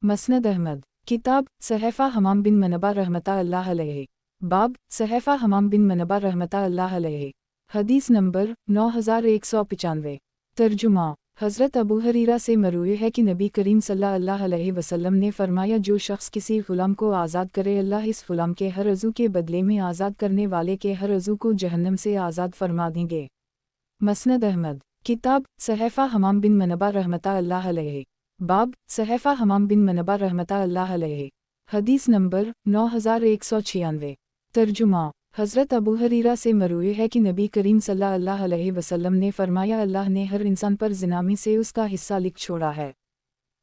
مسند احمد۔ کتاب صحیفہ حمام بن منبہ رحمۃ اللہ علیہ۔ باب صحیفہ حمام بن منبہ رحمۃ اللہ علیہ۔ حدیث نمبر 9195۔ ترجمہ: حضرت ابو ہریرہ سے مروی ہے کہ نبی کریم صلی اللہ علیہ وسلم نے فرمایا، جو شخص کسی غلام کو آزاد کرے، اللہ اس غلام کے ہر عضو کے بدلے میں آزاد کرنے والے کے ہر عضو کو جہنم سے آزاد فرما دیں گے۔ مسند احمد۔ کتاب صحیفہ حمام بن منبہ رحمۃ اللہ علیہ۔ باب صحیفہ حمام بن منبہ رحمۃ اللہ علیہ۔ حدیث نمبر 9196۔ ترجمہ: حضرت ابو ہریرہ سے مروی ہے کہ نبی کریم صلی اللہ علیہ وسلم نے فرمایا، اللہ نے ہر انسان پر زنا میں سے اس کا حصہ لکھ چھوڑا ہے۔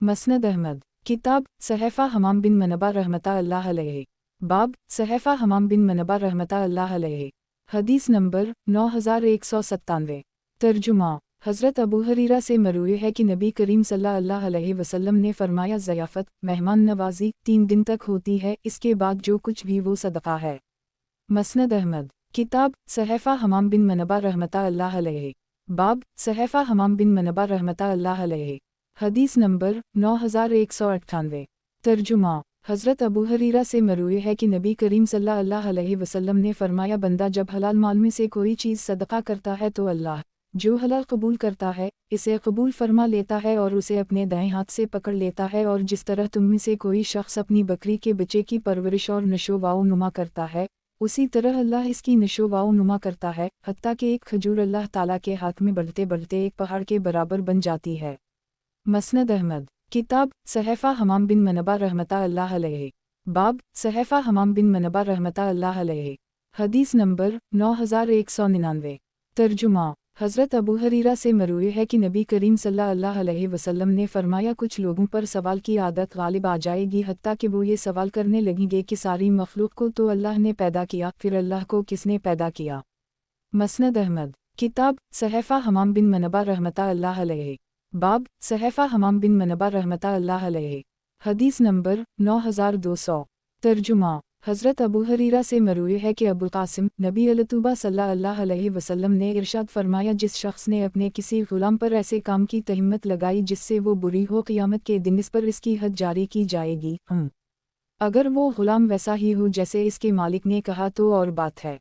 مسند احمد۔ کتاب صحیفہ حمام بن منبہ رحمۃ اللہ علیہ۔ باب صحیفہ حمام بن منبہ رحمۃ اللہ علیہ۔ حدیث نمبر 9197۔ ترجمہ: حضرت ابو ہریرہ سے مروی ہے کہ نبی کریم صلی اللہ علیہ وسلم نے فرمایا، ضیافت مہمان نوازی 3 دن تک ہوتی ہے، اس کے بعد جو کچھ بھی وہ صدقہ ہے۔ مسند احمد۔ کتاب صحیفہ حمام بن منبہ رحمۃ اللہ علیہ۔ باب صحیفہ حمام بن منبہ رحمۃ اللہ علیہ۔ حدیث نمبر 9198۔ ترجمہ: हज़रत अबू हरीरा से मरवी है कि नबी करीम सल्लल्लाहु अलैहि वसल्लम ने फरमाया, बंदा जब हलाल माल में से कोई चीज़ सदका करता है तो अल्लाह जो हलाल कबूल करता है इसे कबूल फरमा लेता है और उसे अपने दाएं हाथ से पकड़ लेता है। और जिस तरह तुम में से कोई शख्स अपनी बकरी के बच्चे की परवरिश और नशोवाओ नुमा करता है, उसी तरह अल्लाह इसकी नशोवाओ नुमा करता है, हत्ता कि एक खजूर अल्लाह ताला के हाथ में बढ़ते बढ़ते एक पहाड़ के बराबर बन जाती है। मसनद अहमद। किताब सहफ़ा हमाम बिन मनबा रहमता अल्लाह अलैहि। बाब सहफ़ा हमाम बिन मनबा रहमता अल्लाह अलैहि। हदीस नंबर 9199। तर्जुमा। हज़रत अबू हरीरा से मरवी है कि नबी करीम सल्लल्लाहु अलैहि वसल्लम ने फरमाया, कुछ लोगों पर सवाल की आदत गालिब आ जाएगी, हत्ता कि वो ये सवाल करने लगेंगे कि सारी मखलूक को तो अल्लाह ने पैदा किया, फिर अल्लाह को किसने पैदा किया। मसनद अहमद। किताब सहफ़ा हमाम बिन मनबा रहमता अल्लाह अलैहि। बाब सहफ़ा हमाम बिन मनबा रहमता अल्लाह अलैहि। हदीस नंबर 9200। तर्जुमा। हज़रत अबू हरीरा से मरवी है कि अबू कासिम नबी अलतूबा सल्लल्लाहु अलैहि वसल्लम ने इरशाद फरमाया, जिस शख्स ने अपने किसी गुलाम पर ऐसे काम की तहिम्मत लगाई जिससे वो बुरी हो, क़यामत के दिन इस पर इसकी हद जारी की जाएगी। अगर वो गुलाम वैसा ही हो जैसे इसके मालिक ने कहा तो और बात है।